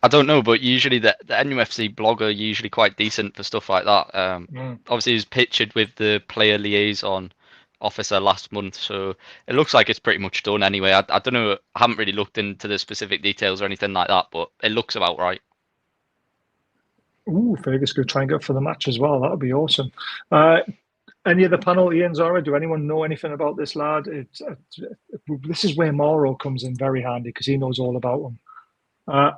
I don't know, but usually the NUFC blog are usually quite decent for stuff like that. Obviously, he was pictured with the player liaison officer last month, so it looks like it's pretty much done anyway. I don't know. I haven't really looked into the specific details or anything like that, but it looks about right. Ooh, Fergus could try and get for the match as well. That would be awesome. Any of the panel, Ian, Zara, do anyone know anything about this lad? This is where Mauro comes in very handy because he knows all about him.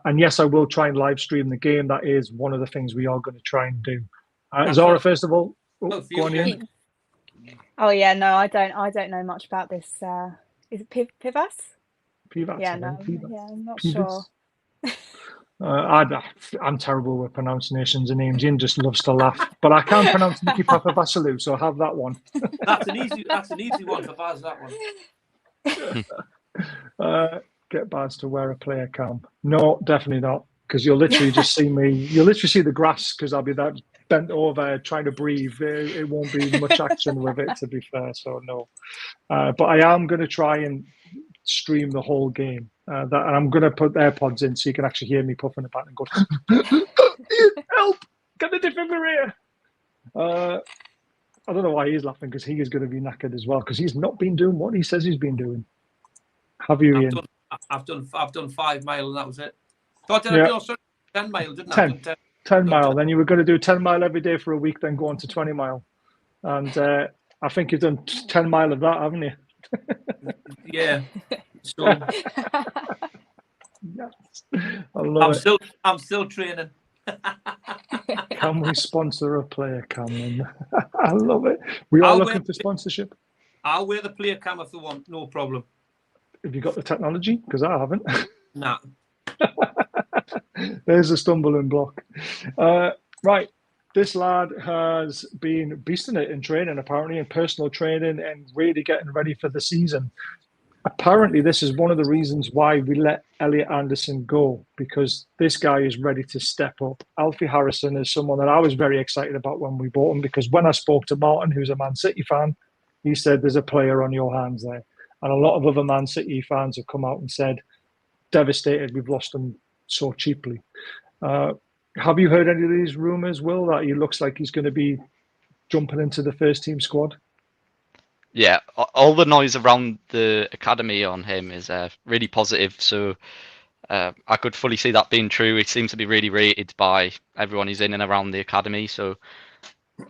And yes, I will try and live stream the game. That is one of the things we are going to try and do. Zara, first of all, go on, Ian. Oh yeah, no, I don't know much about this. Is it Pivas? Pivas. Yeah, no, Pivas. yeah, I'm not Pivas. sure. I'm terrible with pronunciations and names. Ian just loves to laugh, but I can't pronounce Mickey Papa Vasilou, so have that one. That's an easy one for Baz. That one. Get Baz to wear a player cam. No, definitely not, because you'll literally just see me. You'll literally see the grass because I'll be that bent over trying to breathe. It won't be much action with it, to be fair. So no, but I am going to try and stream the whole game. And I'm going to put AirPods in so you can actually hear me puffing about and go, help, get a defibrillator. I don't know why he's laughing because he is going to be knackered as well because he's not been doing what he says he's been doing. Have you, Ian? I've done 5 mile and that was it. So I did 10 mile, didn't I? 10 mile. Then you were going to do 10 mile every day for a week, then go on to 20 mile. And I think you've done 10 mile of that, haven't you? Yeah. So yes. I'm still training. Can we sponsor a player cam? I love it. We are looking for sponsorship. I'll wear the player cam if they want, no problem. Have you got the technology? Because I haven't. Nah. There's a stumbling block. Right. This lad has been beasting it in training, apparently, in personal training and really getting ready for the season. Apparently, this is one of the reasons why we let Elliot Anderson go, because this guy is ready to step up. Alfie Harrison is someone that I was very excited about when we bought him, because when I spoke to Martin, who's a Man City fan, he said, there's a player on your hands there. And a lot of other Man City fans have come out and said, devastated, we've lost him so cheaply. Have you heard any of these rumours, Will, that he looks like he's going to be jumping into the first team squad? Yeah, all the noise around the academy on him is really positive. So I could fully see that being true. He seems to be really rated by everyone who's in and around the academy. So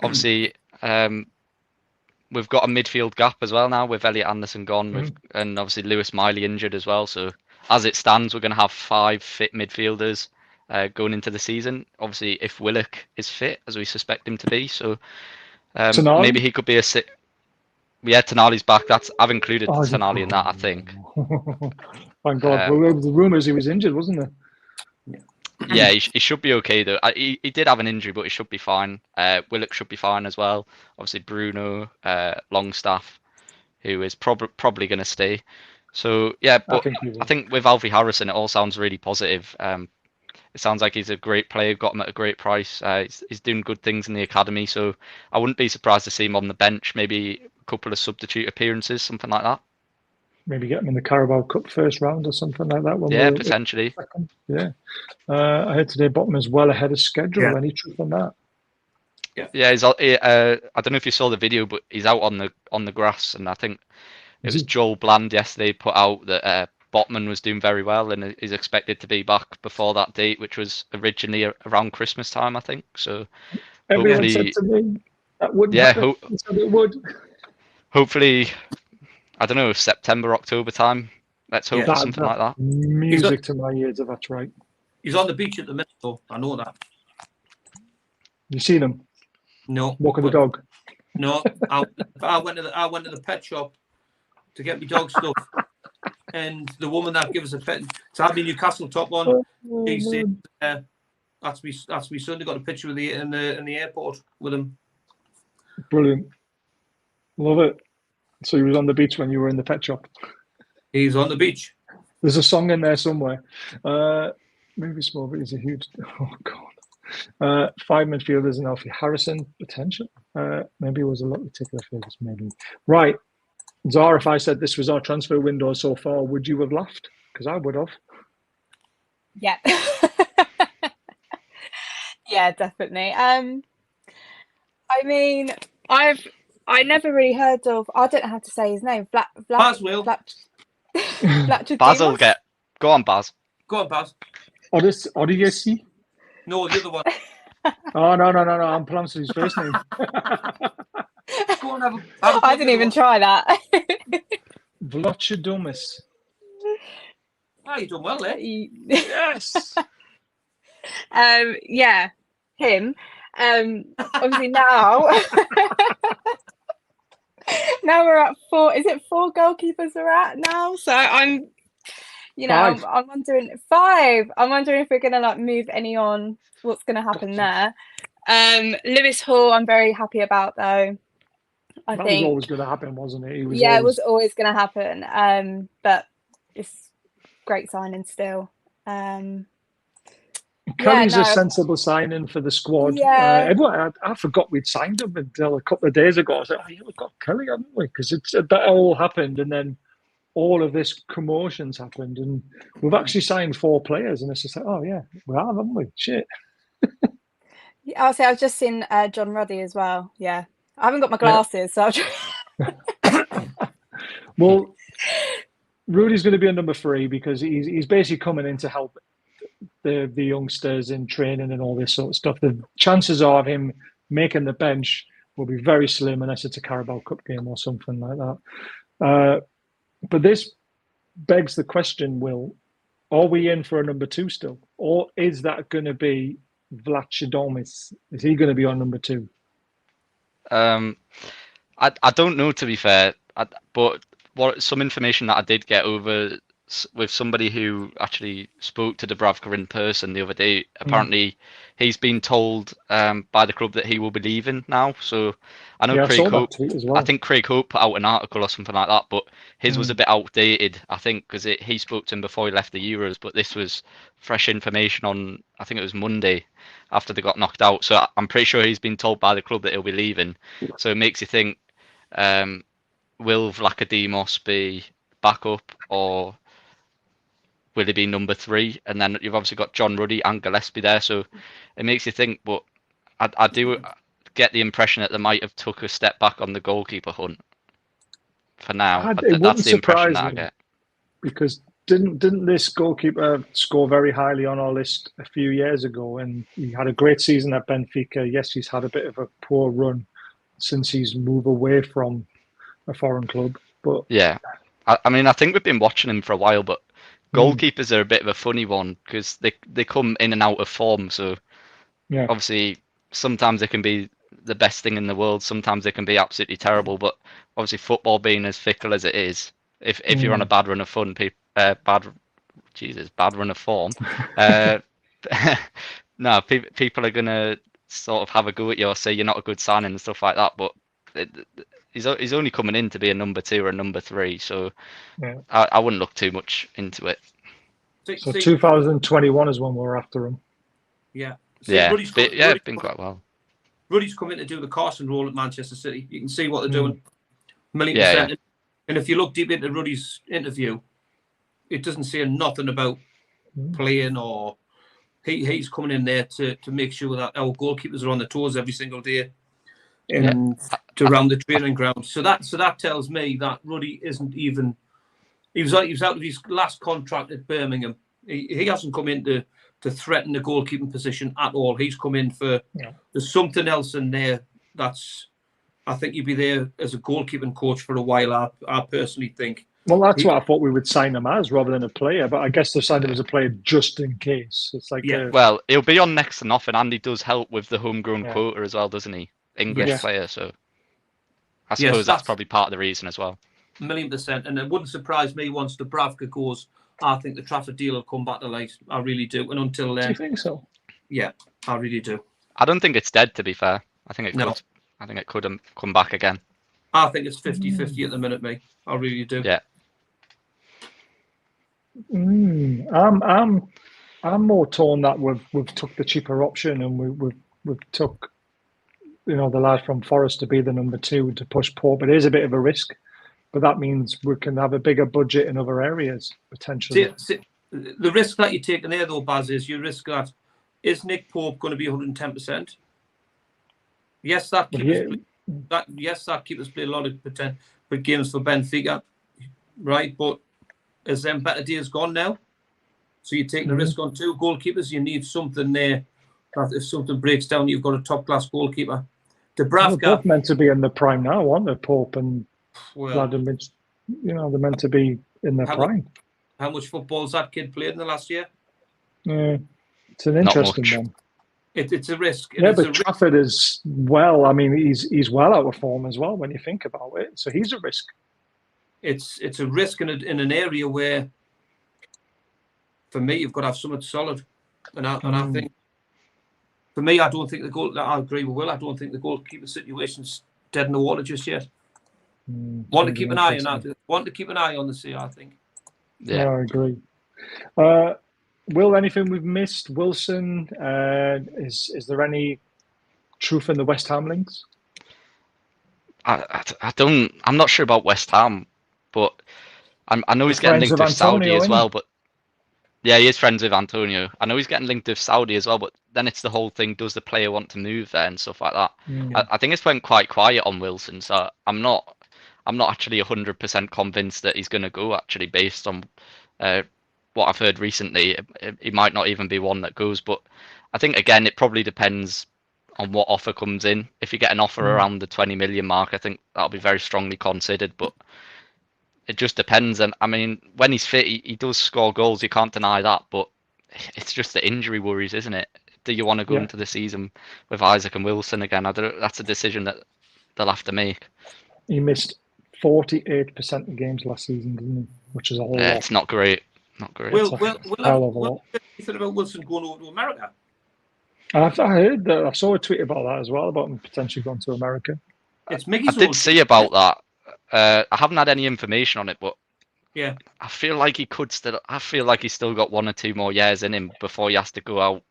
obviously we've got a midfield gap as well now with Elliot Anderson gone and obviously Lewis Miley injured as well. So as it stands, we're going to have 5 fit midfielders going into the season. Obviously, if Willock is fit, as we suspect him to be. So maybe he could be a sit. Yeah, Tonali's back. I've included Tonali in that, I think. Thank God. The rumours he was injured, wasn't there? Yeah, he should be okay, though. He did have an injury, but he should be fine. Willock should be fine as well. Obviously, Bruno, Longstaff, who is probably going to stay. So, yeah, but I think with Alfie Harrison, it all sounds really positive. It sounds like he's a great player, got him at a great price. He's doing good things in the academy, so I wouldn't be surprised to see him on the bench, maybe a couple of substitute appearances, something like that. Maybe get him in the Carabao Cup first round or something like that. Yeah, potentially. Yeah. I heard today Bottom is well ahead of schedule. Yeah. Any truth on that? Yeah, he's. I don't know if you saw the video, but he's out on the grass, and I think it was Joel Bland yesterday put out that Botman was doing very well and is expected to be back before that date, which was originally around Christmas time, I think. So everyone said to me that wouldn't happen. Said it would. Hopefully, I don't know, September, October time. Let's hope for something like that. Music to my ears, if that's right. He's on the beach at the minute, though. I know that. You seen him? No. Walking the dog? No. I went to the pet shop to get my dog stuff. and the woman that gives us a pet to have the Newcastle top on, he said, that's me son. They got a picture of in the airport with him. Brilliant. Love it. So he was on the beach when you were in the pet shop. He's on the beach. There's a song in there somewhere. Maybe small, but he's a huge. Oh God. 5 midfielders and Alfie Harrison potential. Maybe it was a lot of particular figures. Maybe. Right. Zara, if I said this was our transfer window so far, would you have laughed? Because I would have. Yeah. Yeah, definitely. I mean, I never really heard of. I don't know how to say his name. Baz will. Basil, go on, Baz. Go on, Baz. Odyssey? No, the other one. Oh no! I'm pronouncing his first name. Go on, have a I didn't even try that. Vlochidomus. Oh, you done well there. Yes. Yeah, him. Obviously now, now we're at 4. Is it 4 goalkeepers we're at now? So I'm wondering 5. I'm wondering if we're gonna like move any on. What's gonna happen there? Lewis Hall, I'm very happy about though. I think was always going to happen, wasn't it? It was always going to happen. But it's great signing still. Kelly's a sensible signing for the squad. Yeah. I forgot we'd signed him until a couple of days ago. I was like, oh, yeah, we've got Kelly, haven't we? Because that all happened, and then all of this commotions happened, and we've actually signed 4 players, and it's just like, oh, yeah, we have, haven't we? Shit. I'll say I've just seen John Ruddy as well. Yeah. I haven't got my glasses, so Well, Rudy's going to be a number 3 because he's basically coming in to help the youngsters in training and all this sort of stuff. The chances of him making the bench will be very slim unless it's a Carabao Cup game or something like that. But this begs the question, Will, are we in for a number 2 still? Or is that going to be Vlachidomis? Is he going to be on number 2? I don't know, to be fair, but some information that I did get over with somebody who actually spoke to Dubravka in person the other day. Apparently, he's been told by the club that he will be leaving now. So I know Craig Hope. Well. I think Craig Hope put out an article or something like that, but his was a bit outdated. I think because he spoke to him before he left the Euros, but this was fresh information on. I think it was Monday after they got knocked out. So I'm pretty sure he's been told by the club that he'll be leaving. So it makes you think, will Vlachodimos be back up or will he be number 3? And then you've obviously got John Ruddy and Gillespie there. So it makes you think, but I do get the impression that they might have took a step back on the goalkeeper hunt for now. That's the impression that I get. Because didn't this goalkeeper score very highly on our list a few years ago? And he had a great season at Benfica. Yes, he's had a bit of a poor run since he's moved away from a foreign club. But yeah, I mean, I think we've been watching him for a while, but goalkeepers are a bit of a funny one because they come in and out of form. So yeah, obviously sometimes they can be the best thing in the world. Sometimes they can be absolutely terrible. But obviously football being as fickle as it is, if you're on a bad run of fun, bad run of form, no, people are gonna sort of have a go at you or say you're not a good signing and stuff like that. But he's only coming in to be a number 2 or a number 3, so yeah. I wouldn't look too much into it. So 2021 is when we're after him. Yeah. It's been quite well. Ruddy's come in to do the Carson role at Manchester City. You can see what they're doing. %. Yeah. And if you look deep into Ruddy's interview, it doesn't say nothing about playing or he's coming in there to make sure that our goalkeepers are on their toes every single day and to around the training ground. So that tells me that Ruddy isn't even. He was out of his last contract at Birmingham. He hasn't come in to threaten the goalkeeping position at all. He's come in for there's something else in there that's. I think he'd be there as a goalkeeping coach for a while. I personally think. Well, that's what I thought we would sign him as, rather than a player. But I guess they've signed him as a player just in case. It's like well, he'll be on next to nothing, and he does help with the homegrown quota as well, doesn't he? English player, so I suppose that's probably part of the reason as well. 1,000,000%. And it wouldn't surprise me once Dubravka goes. I think the Trafford deal will come back to light. I really do. And until then, Do you think so? yeah, I really do. I don't think it's dead, to be fair. I think it No. could. I think it could come back again. I think it's 50-50 at the minute, mate. I really do. Yeah. I'm more torn that we've took the cheaper option and we've took, the lad from Forest to be the number 2 to push Pope. It is a bit of a risk, but that means we can have a bigger budget in other areas potentially. See, the risk that you're taking there, though, Baz, is you risk that. Is Nick Pope going to be 110%? Yes, that keepers play a lot of good games for Benfica, right? But is them better days gone now? So you're taking a risk on 2 goalkeepers. You need something there that if something breaks down, you've got a top-class goalkeeper. Dubravka, They're both meant to be in the prime now, aren't they? Pope and well, Vladimir, they're meant to be in their prime. How much football has that kid played in the last year? Yeah, it's an interesting much. one. It's a risk. Yeah, but Trafford is he's well out of form as well when you think about it. So he's a risk. It's a risk in an area where, for me, you've got to have something solid. And I think, for me, I don't think I agree with Will. I don't think the goalkeeper situation's dead in the water just yet. Want to keep an eye on that. Want to keep an eye on the sea, I think. Yeah, I agree. Will, anything we've missed? Wilson, is there any truth in the West Ham links? I'm not sure about West Ham, but I know he's getting linked with Saudi as well. But yeah, he is friends with Antonio. I know he's getting linked with Saudi as well. But then it's the whole thing: does the player want to move there and stuff like that? I think it's went quite quiet on Wilson, so I'm not actually 100% convinced that he's going to go. Actually, based on what I've heard recently, it might not even be one that goes. But I think again, it probably depends on what offer comes in. If you get an offer around the 20 million mark, I think that'll be very strongly considered. But it just depends. And I mean, when he's fit, he does score goals. You can't deny that. But it's just the injury worries, isn't it? Do you want to go into the season with Isaac and Wilson again? That's a decision that they'll have to make. He missed 48% of games last season, didn't he? Which is a whole lot. It's not great. Not great. Will you think about Wilson going over to America? I heard that. I saw a tweet about that as well, about him potentially going to America. It's Miggy's. I did see about that. I haven't had any information on it, but yeah, I feel like he could still. I feel like he's still got 1 or 2 more years in him before he has to go out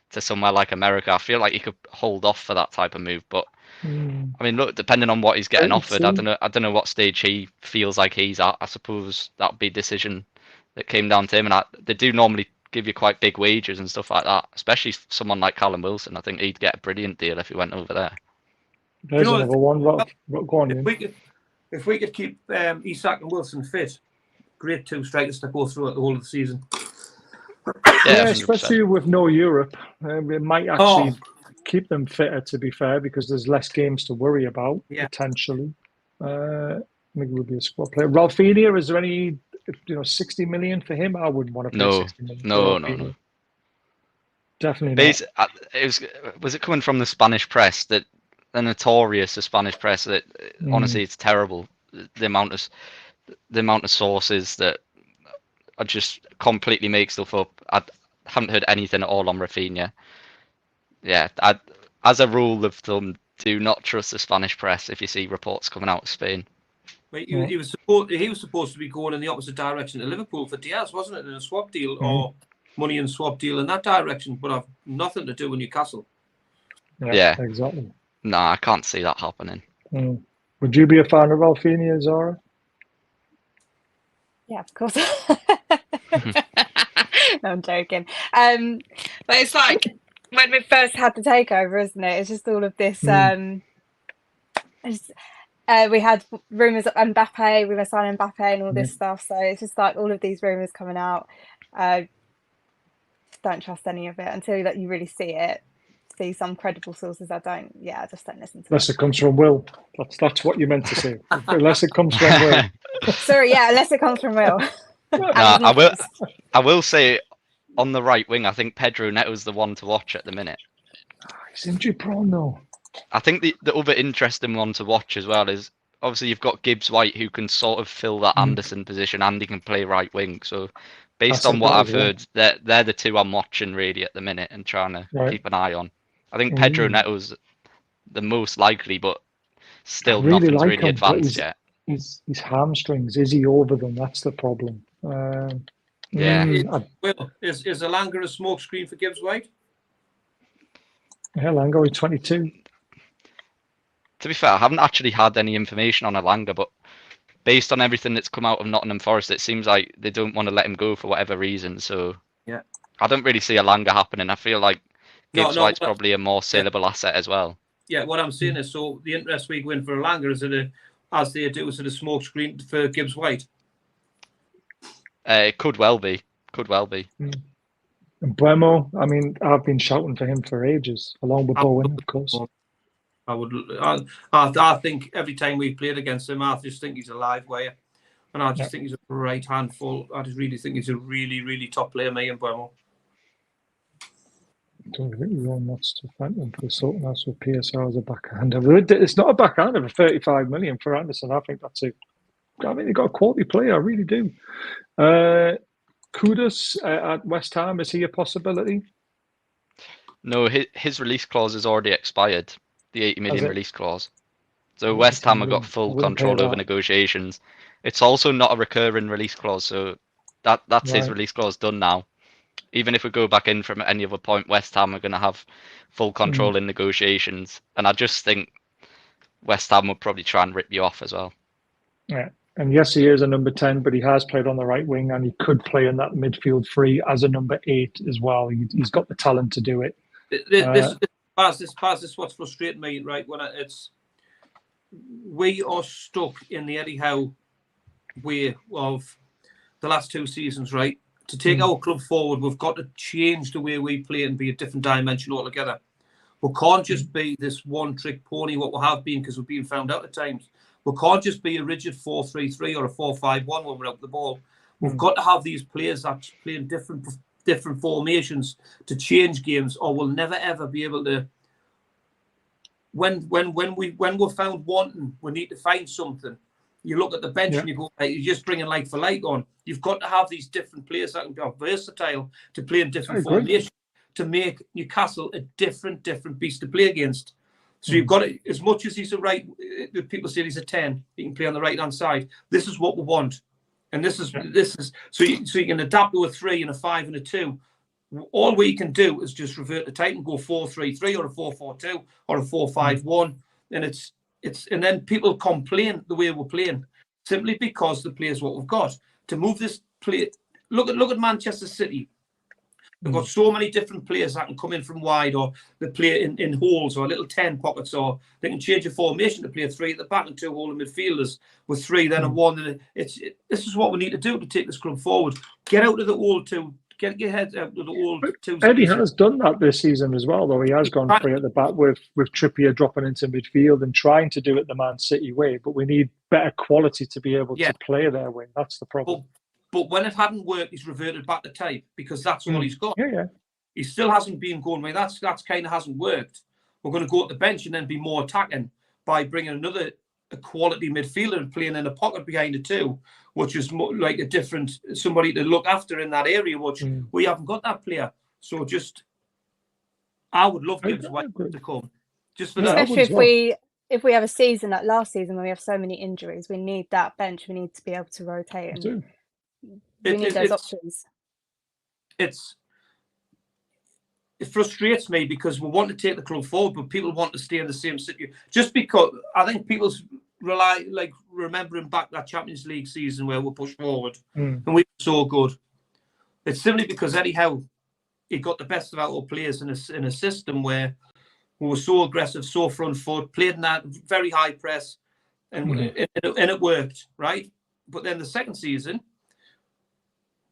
to somewhere like America. I feel like he could hold off for that type of move, but I mean, look, depending on what he's getting offered, I don't know what stage he feels like he's at. I suppose that'd be a decision that came down to him, and they do normally give you quite big wages and stuff like that, especially someone like Callum Wilson. I think he'd get a brilliant deal if he went over there. There's another one. Go on, if we could keep Isak and Wilson fit, great 2 strikers to go through it the whole of the season. Yeah, especially with no Europe, it might actually keep them fitter. To be fair, because there's less games to worry about potentially. Maybe would be a squad player. Rafinha, is there any 60 million for him? I wouldn't want to pay 60 million. No. Definitely not. Was it coming from the Spanish press that the notorious Spanish press that honestly it's terrible, the amount of sources that are just completely make stuff up. I haven't heard anything at all on Rafinha. Yeah, as a rule of thumb, do not trust the Spanish press if you see reports coming out of Spain. Wait, he was supposed to be going in the opposite direction to Liverpool for Diaz, wasn't it, in a swap deal or money and swap deal in that direction, but I've nothing to do with Newcastle. Yeah, exactly. No, I can't see that happening. Would you be a fan of Rafinha, Zara? Yeah, of course. No, I'm joking. But it's like when we first had the takeover, isn't it? It's just all of this. We had rumours of Mbappe, we were signing Mbappe and all this stuff. So it's just like all of these rumours coming out. Don't trust any of it until you really see it. See some credible sources. I just don't listen to unless it comes from Will. That's what you meant to say. Unless it comes from Will. Sorry, unless it comes from Will. I will say on the right wing, I think Pedro Neto's the one to watch at the minute. He's injury prone though. I think the other interesting one to watch as well is obviously you've got Gibbs White who can sort of fill that Anderson position, and he can play right wing. So based on what I've heard, they're the two I'm watching really at the minute and trying to keep an eye on. I think Pedro Neto's the most likely, but still nothing's really advanced yet. His hamstrings, is he over them? That's the problem. Is Alanga a smoke screen for Gibbs White? Yeah, Alanga is 22. To be fair, I haven't actually had any information on Alanga, but based on everything that's come out of Nottingham Forest, it seems like they don't want to let him go for whatever reason. So yeah, I don't really see Alanga happening. I feel like Gibbs White's probably a more saleable asset as well. Yeah, what I'm saying is, so the interest we go in for Alanga is as they do, is it a smoke screen for Gibbs White? It could well be. And Bremo, I mean, I've been shouting for him for ages, along with Bowen, of course. I think every time we've played against him, I just think he's a live wire, and I just think he's a right handful. I just really think he's a really, really top player, me and Bremo. I don't think we're on lots to thank them for sorting us with PSR as a backhander. It's not a backhander for 35 million for Anderson. I think they've got a quality player. I really do. Kudus at West Ham, is he a possibility? No, his release clause is already expired. The 80 million release clause. So West Ham have got full control over negotiations. It's also not a recurring release clause, so that's his release clause done now. Even if we go back in from any other point, West Ham are going to have full control in negotiations. And I just think West Ham will probably try and rip you off as well. Yeah. And yes, he is a number 10, but he has played on the right wing, and he could play in that midfield free as a number 8 as well. He's got the talent to do it. This is what's frustrating me, right? We are stuck in the Eddie Howe way of the last 2 seasons, right? To take our club forward, we've got to change the way we play and be a different dimension altogether. We can't just be this one-trick pony, what we have been, because we're being found out at times. We can't just be a rigid 4-3-3 or a 4-5-1 when we're out the ball. We've got to have these players that play in different formations to change games, or we'll never ever be able to. When we're found wanting, we need to find something. You look at the bench and you go, hey, you're just bringing like for like on. You've got to have these different players that can be versatile to play in different formations to make Newcastle a different beast to play against. So you've got to, as much as he's a right, people say he's a 10, he can play on the right hand side. This is what we want, and this is so you can adapt to a 3 and a 5 and a 2. All we can do is just revert the type and go 4-3-3 or a 4-4-2 or a 4-5-1, and and then people complain the way we're playing simply because the players what we've got to move this play. Look at Manchester City. They've got so many different players that can come in from wide, or they play in holes, or little 10 pockets, or they can change a formation to play a 3 at the back and 2 holding midfielders with 3, then a 1. And this is what we need to do to take this club forward. Get out of the old 2. Get your head out of the old 2. Eddie has done that this season as well, though. He has gone 3 at the back with Trippier dropping into midfield and trying to do it the Man City way. But we need better quality to be able to play their way. That's the problem. But when it hadn't worked, he's reverted back to type because that's all he's got. Yeah. He still hasn't been going away. That's kind of hasn't worked. We're going to go at the bench and then be more attacking by bringing a quality midfielder and playing in a pocket behind the 2, which is more like a different somebody to look after in that area, which we haven't got that player. So I would love Gibbs White to come. Just for especially if we have a season like last season where we have so many injuries, we need that bench. We need to be able to rotate. And we need those options. It frustrates me because we want to take the club forward, but people want to stay in the same situation. Just because I think people's remembering back that Champions League season where we pushed forward and we were so good. It's simply because Eddie Howe, he got the best of our players in a system where we were so aggressive, so front foot, played in that very high press, and it worked, right? But then the second season,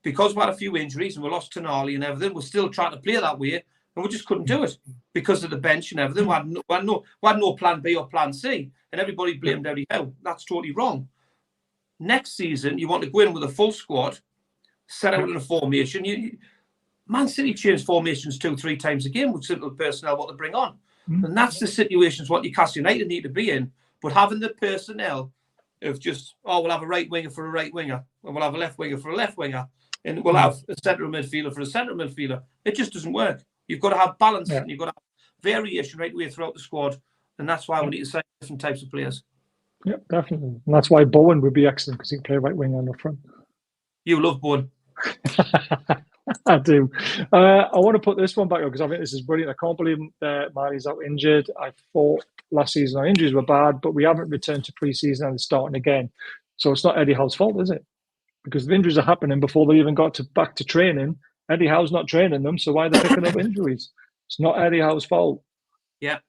because we had a few injuries and we lost Tonali and everything, we're still trying to play that way, and we just couldn't do it because of the bench and everything. We had no plan B or plan C, and everybody blamed Eddie Howe. That's totally wrong. Next season, you want to go in with a full squad, set out in a formation. Man City change formations 2-3 times a game with simple personnel what they bring on. And that's the situations what Newcastle United need to be in, But having the personnel of just, we'll have a right winger for a right winger, and we'll have a left winger for a left winger, and we'll have a centre midfielder for a centre midfielder. It just doesn't work. You've got to have balance, and you've got to have variation right away throughout the squad, and that's why we need to sign different types of players. Yeah, definitely. And that's why Bowen would be excellent, because he can play right wing on the front. You love Bowen. I do. I want to put this one back, because I think this is brilliant. I can't believe Marley's out injured. I thought last season our injuries were bad, but we haven't returned to pre-season and starting again. So it's not Eddie Howe's fault, is it? Because the injuries are happening before they even got back to training. Eddie Howe's not training them, so why are they picking up injuries? It's not Eddie Howe's fault. Yeah.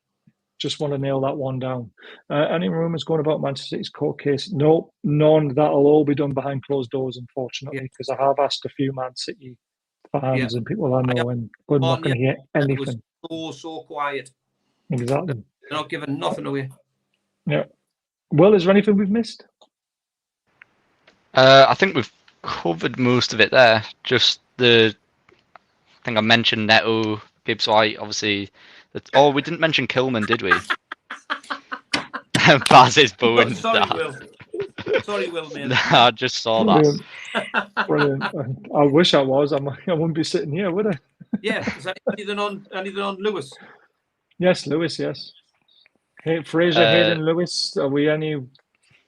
Just want to nail that one down. Any rumours going about Manchester City's court case? No, none. That'll all be done behind closed doors, unfortunately, because I have asked a few Man City fans and people I know, and we're not going to hear anything. It was so quiet. Exactly. They're not giving nothing away. Yeah. Well, is there anything we've missed? I think we've covered most of it there. Just I think I mentioned Neto, Gibbs White, obviously. We didn't mention Kilman, did we? Baz is booing. Sorry, Will. Sorry, Will, man. I just saw that. Brilliant. I wish I was. I wouldn't be sitting here, would I? Yeah. Is that anything on Lewis? Yes, Lewis, yes. Hey, Fraser, Hayden, Lewis, are we any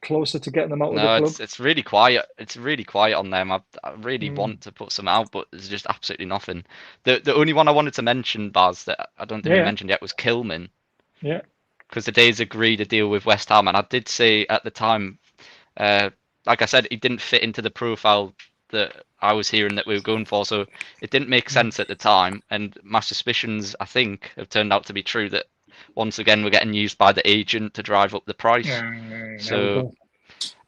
closer to getting them out of the club? It's really quiet. It's really quiet on them. I really want to put some out, but there's just absolutely nothing. The only one I wanted to mention, Baz, that I don't think we mentioned yet was Kilman. Yeah. Because the Days agreed a deal with West Ham, and I did say at the time, like I said, he didn't fit into the profile that I was hearing that we were going for, so it didn't make sense at the time. And my suspicions, I think, have turned out to be true, that once again we're getting used by the agent to drive up the price.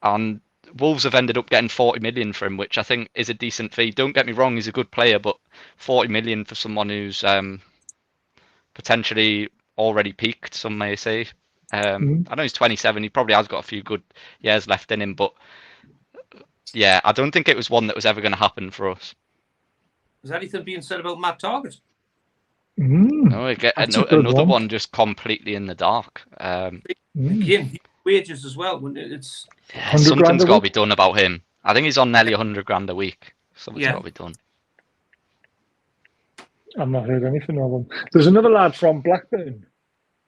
And Wolves have ended up getting 40 million for him, which I think is a decent fee. Don't get me wrong, he's a good player, but 40 million for someone who's potentially already peaked, some may say. I know he's 27, he probably has got a few good years left in him, but yeah, I don't think it was one that was ever going to happen for us. Is anything being said about Matt Target? No, I get another one just completely in the dark. Again, wages as well. When it's something's got to be done about him. I think he's on nearly 100 grand a week. Something's got to be done. I've not heard anything of him. There's another lad from Blackburn.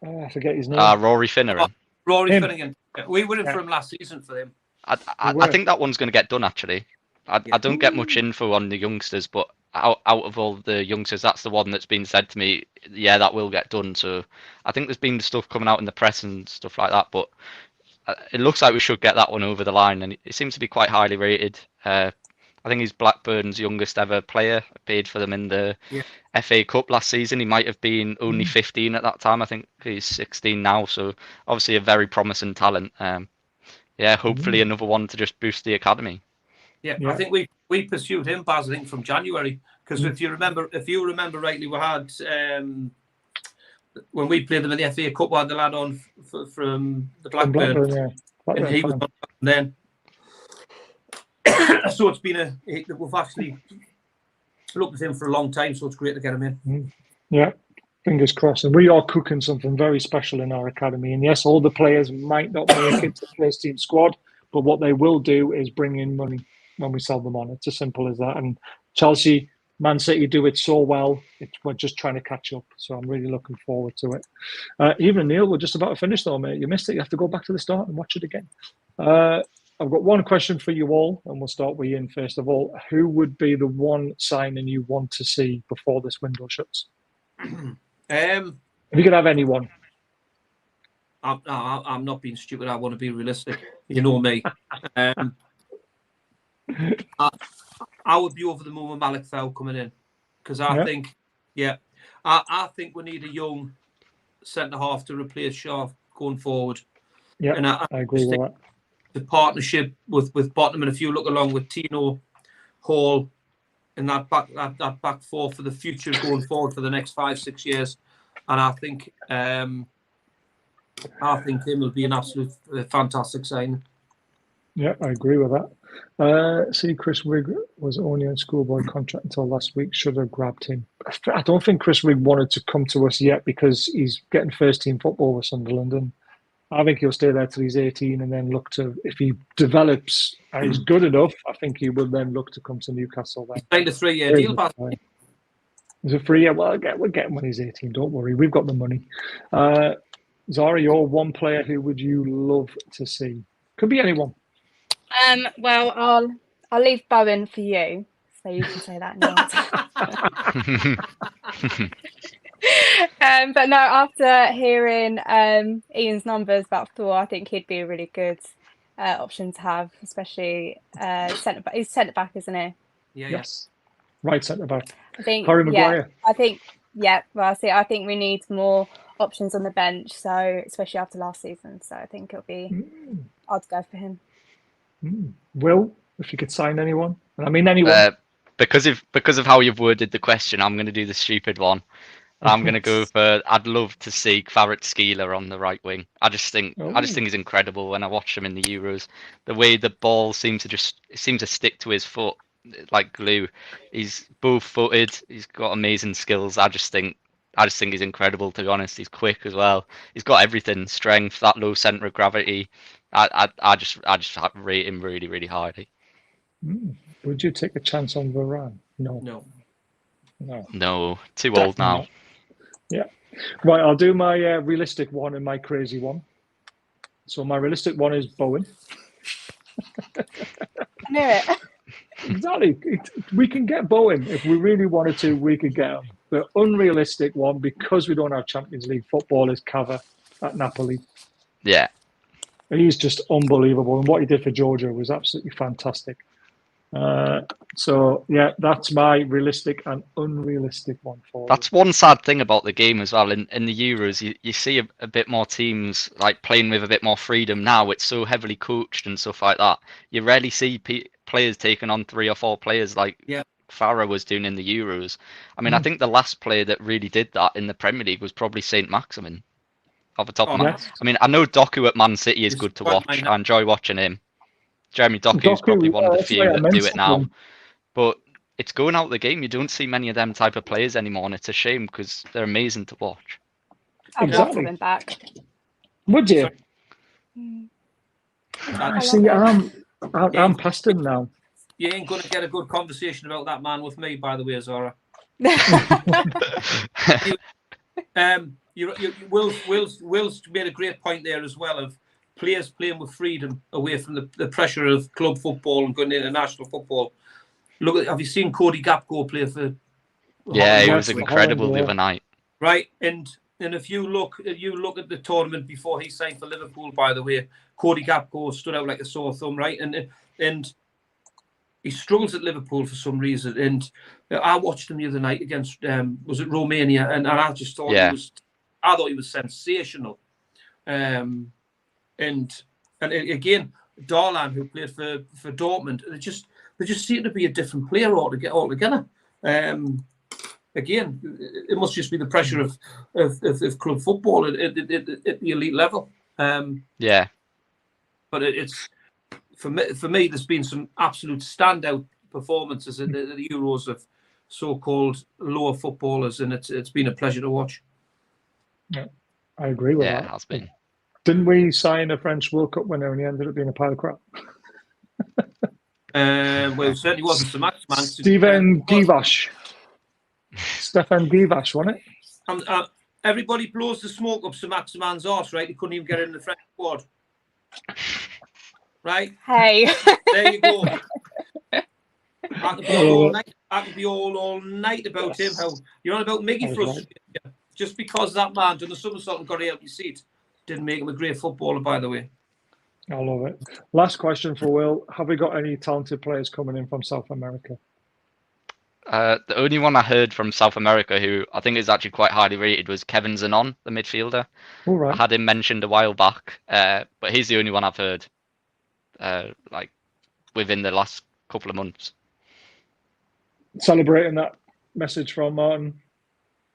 Oh, I forget his name. Rory Finneran. Rory Finnegan. We were in for him last season for him. I think that one's going to get done, actually. I don't get much info on the youngsters, but out of all the youngsters, that's the one that's been said to me, yeah, that will get done. So I think there's been stuff coming out in the press and stuff like that, but it looks like we should get that one over the line, and it seems to be quite highly rated. I think he's Blackburn's youngest ever player. I paid for them in the FA Cup last season. He might have been only 15 at that time. I think he's 16 now, so obviously a very promising talent. Hopefully another one to just boost the academy. Yeah, I think we pursued him, Baz, I think, from January, because if you remember rightly, we had when we played them in the FA Cup, we had the lad on from the Blackburn, and he was on then. So it's been we've actually looked at him for a long time, so it's great to get him in. Yeah, fingers crossed. And we are cooking something very special in our academy. And yes, all the players might not make it to the first team squad, but what they will do is bring in money when we sell them on. It's as simple as that. And Chelsea, Man City do it so well. We're just trying to catch up. So I'm really looking forward to it. Even Neil, we're just about to finish though, mate. You missed it. You have to go back to the start and watch it again. I've got one question for you all, and we'll start with Ian first of all. Who would be the one signing you want to see before this window shuts? If you could have anyone. I'm not being stupid. I want to be realistic. You know me. I would be over the moon with Malik Fell coming in, because I think we need a young centre half to replace Shaw going forward. Yeah, and I agree with that. The partnership with Bottom, and if you look along with Tino, Hall, and that back four for the future going forward for the next 5-6 years, and I think him will be an absolute fantastic sign. Yeah, I agree with that. See, Chris Rigg was only on schoolboy contract until last week. Should have grabbed him. I don't think Chris Rigg wanted to come to us yet, because he's getting first team football with Sunderland, and I think he'll stay there till he's 18 and then look to, if he develops and he's good enough, I think he will then look to come to Newcastle then. Signed a 3-year deal, Pat. Is it free? Yeah, well, we'll get him when he's 18. Don't worry, we've got the money. Zara, you're one player who would you love to see? Could be anyone. Well, I'll leave Bowen for you, so you can say that now. But no, after hearing Ian's numbers about Thor, I think he'd be a really good option to have, especially centre back. He's centre back, isn't he? Yeah. Yes. Right centre back. I think. Harry Maguire. Yeah, I think. Yeah. Well, I think we need more options on the bench. So especially after last season. So I think it'll be. I'd go for him. Will, if you could sign anyone, and I mean anyone. Because of how you've worded the question, I'm going to do the stupid one. I'm going to go for. I'd love to see Kvaratskhelia on the right wing. I just think he's incredible. When I watch him in the Euros, the way the ball seems to stick to his foot like glue. He's both-footed. He's got amazing skills. I just think he's incredible. To be honest, he's quick as well. He's got everything: strength, that low centre of gravity. I just rate him really, really highly. Would you take a chance on Varane? No, too old now. Not. Yeah. Right, I'll do my realistic one and my crazy one. So my realistic one is Bowen. I knew it. Exactly. We can get Bowen if we really wanted to. We could get him. The unrealistic one, because we don't have Champions League football, is Cava at Napoli. Yeah. He's just unbelievable, and what he did for Georgia was absolutely fantastic. So yeah, that's my realistic and unrealistic one for. That's one sad thing about the game as well. In the Euros, you see a bit more teams like playing with a bit more freedom now. It's so heavily coached and stuff like that. You rarely see players taking on 3 or 4 players like Farah was doing in the Euros. I mean, I think the last player that really did that in the Premier League was probably Saint Maximin. Off the top of my head. I mean, I know Doku at Man City is good to watch. I enjoy watching him. Jeremy Doku is probably one of the few that do it now. But it's going out the game. You don't see many of them type of players anymore, and it's a shame because they're amazing to watch. I'd love to win back. Would you? I see, I'm past him now. You ain't going to get a good conversation about that man with me, by the way, Zara. Will's made a great point there as well of players playing with freedom away from the pressure of club football and going to international football. Look, have you seen Cody Gakpo play for? Yeah, he was incredible the other night. Right, and if you look at the tournament before he signed for Liverpool, by the way, Cody Gakpo stood out like a sore thumb, right? And he struggles at Liverpool for some reason. And I watched him the other night against was it Romania, and I just thought he was sensational. And again, Darlan, who played for Dortmund, they just seem to be a different player altogether. Again, it must just be the pressure of club football at the elite level. But it's for me. There's been some absolute standout performances in the Euros of so-called lower footballers, and it's been a pleasure to watch. Yeah, I agree with that. Yeah, it has been. Didn't we sign a French World Cup winner and he ended up being a pile of crap? Well, it certainly wasn't so much, man. Stefan Givash, wasn't it? Everybody blows the smoke up Sir Maximan's arse, right? He couldn't even get in the French squad. Right? Hey. There you go. I could be all night about him. How you're on about Miggy frustrated. Just because that man done the somersault and got out of his seat didn't make him a great footballer, by the way. I love it. Last question for Will. Have we got any talented players coming in from South America? The only one I heard from South America who I think is actually quite highly rated was Kevin Zanon, the midfielder. All right. I had him mentioned a while back, but he's the only one I've heard like within the last couple of months. Celebrating that message from Martin.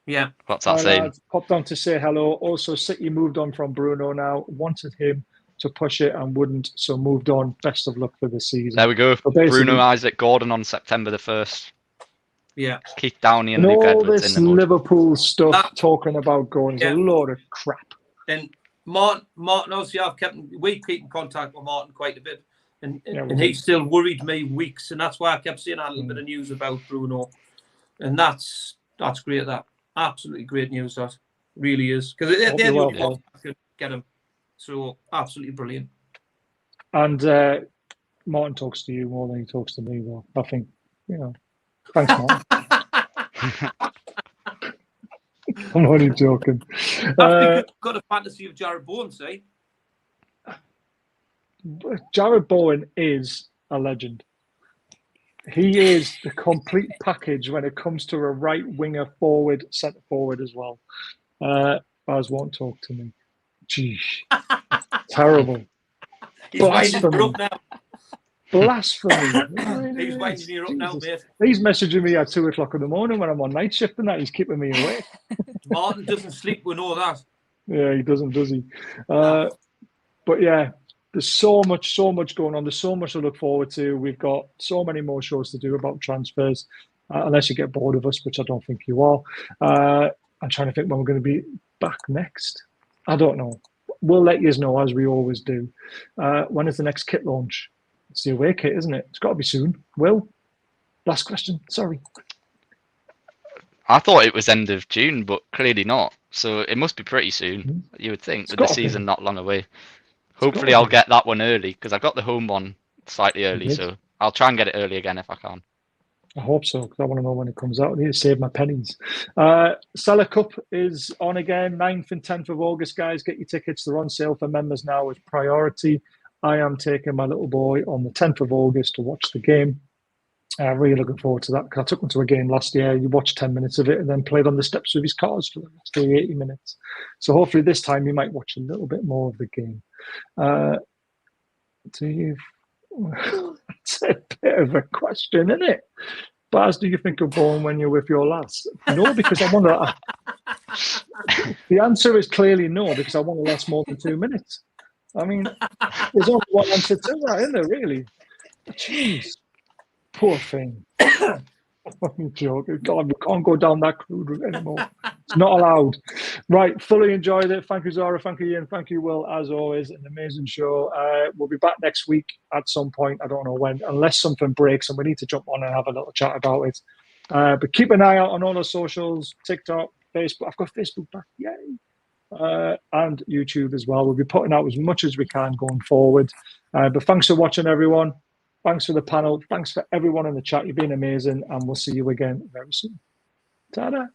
Yeah. What's that saying? Popped on to say hello. Also, City moved on from Bruno now. Wanted him to push it and wouldn't, so moved on. Best of luck for the season. There we go. Bruno Isaac Gordon on September the 1st. Yeah. Keith Downey and Luke Luke Edwards Edwards this in the mud. Liverpool stuff talking about going is a load of crap. And Martin, obviously, we keep in contact with Martin quite a bit, and he do. still worried me weeks, and that's why I kept saying a little bit of news about Bruno, and that's great. That absolutely great news. That really is, because they're the only ones that could get him. So absolutely brilliant. And Martin talks to you more than he talks to me, though. I think, thanks, Martin. I'm only joking. I've got a fantasy of Jared Bowen, say. Jared Bowen is a legend. He is the complete package when it comes to a right winger, forward, centre forward as well. Baz won't talk to me. Jeez. Terrible. He's winding you up now. Blasphemy. He's winding you up now, mate. He's messaging me at 2 o'clock in the morning when I'm on night shift and that. He's keeping me awake. Martin doesn't sleep, we know that. Yeah, he doesn't, does he? But yeah, there's so much going on. There's so much to look forward to. We've got so many more shows to do about transfers, unless you get bored of us, which I don't think you are. I'm trying to think when we're going to be back next. I don't know. We'll let you know, as we always do. When is the next kit launch? It's the away kit, isn't it? It's got to be soon. Will? Last question. Sorry. I thought it was end of June, but clearly not. So it must be pretty soon, you would think, with the season not long away. Hopefully I'll get that one early, because I got the home one slightly early, so I'll try and get it early again if I can. I hope so, because I want to know when it comes out. I need to save my pennies. Seller Cup is on again, 9th and 10th of August, guys. Get your tickets. They're on sale for members now as priority. I am taking my little boy on the 10th of August to watch the game. Really looking forward to that, because I took him to a game last year. You watched 10 minutes of it and then played on the steps with his cars for the rest of the 80 minutes. So hopefully this time you might watch a little bit more of the game. That's a bit of a question, isn't it? Baz, do you think of Bowen when you're with your lads? No, because I want to. The answer is clearly no, because I want to last more than 2 minutes. I mean, there's only one answer to that, isn't there, really? Jeez. Poor thing. I'm joking. God, we can't go down that crude route anymore. It's not allowed. Right, fully enjoyed it. Thank you, Zara. Thank you, Ian. Thank you, Will. As always, an amazing show. We'll be back next week at some point. I don't know when, unless something breaks and we need to jump on and have a little chat about it. But keep an eye out on all our socials, TikTok, Facebook. I've got Facebook back. Yay. And YouTube as well. We'll be putting out as much as we can going forward. But thanks for watching, everyone. Thanks for the panel. Thanks for everyone in the chat. You've been amazing. And we'll see you again very soon. Ta-da.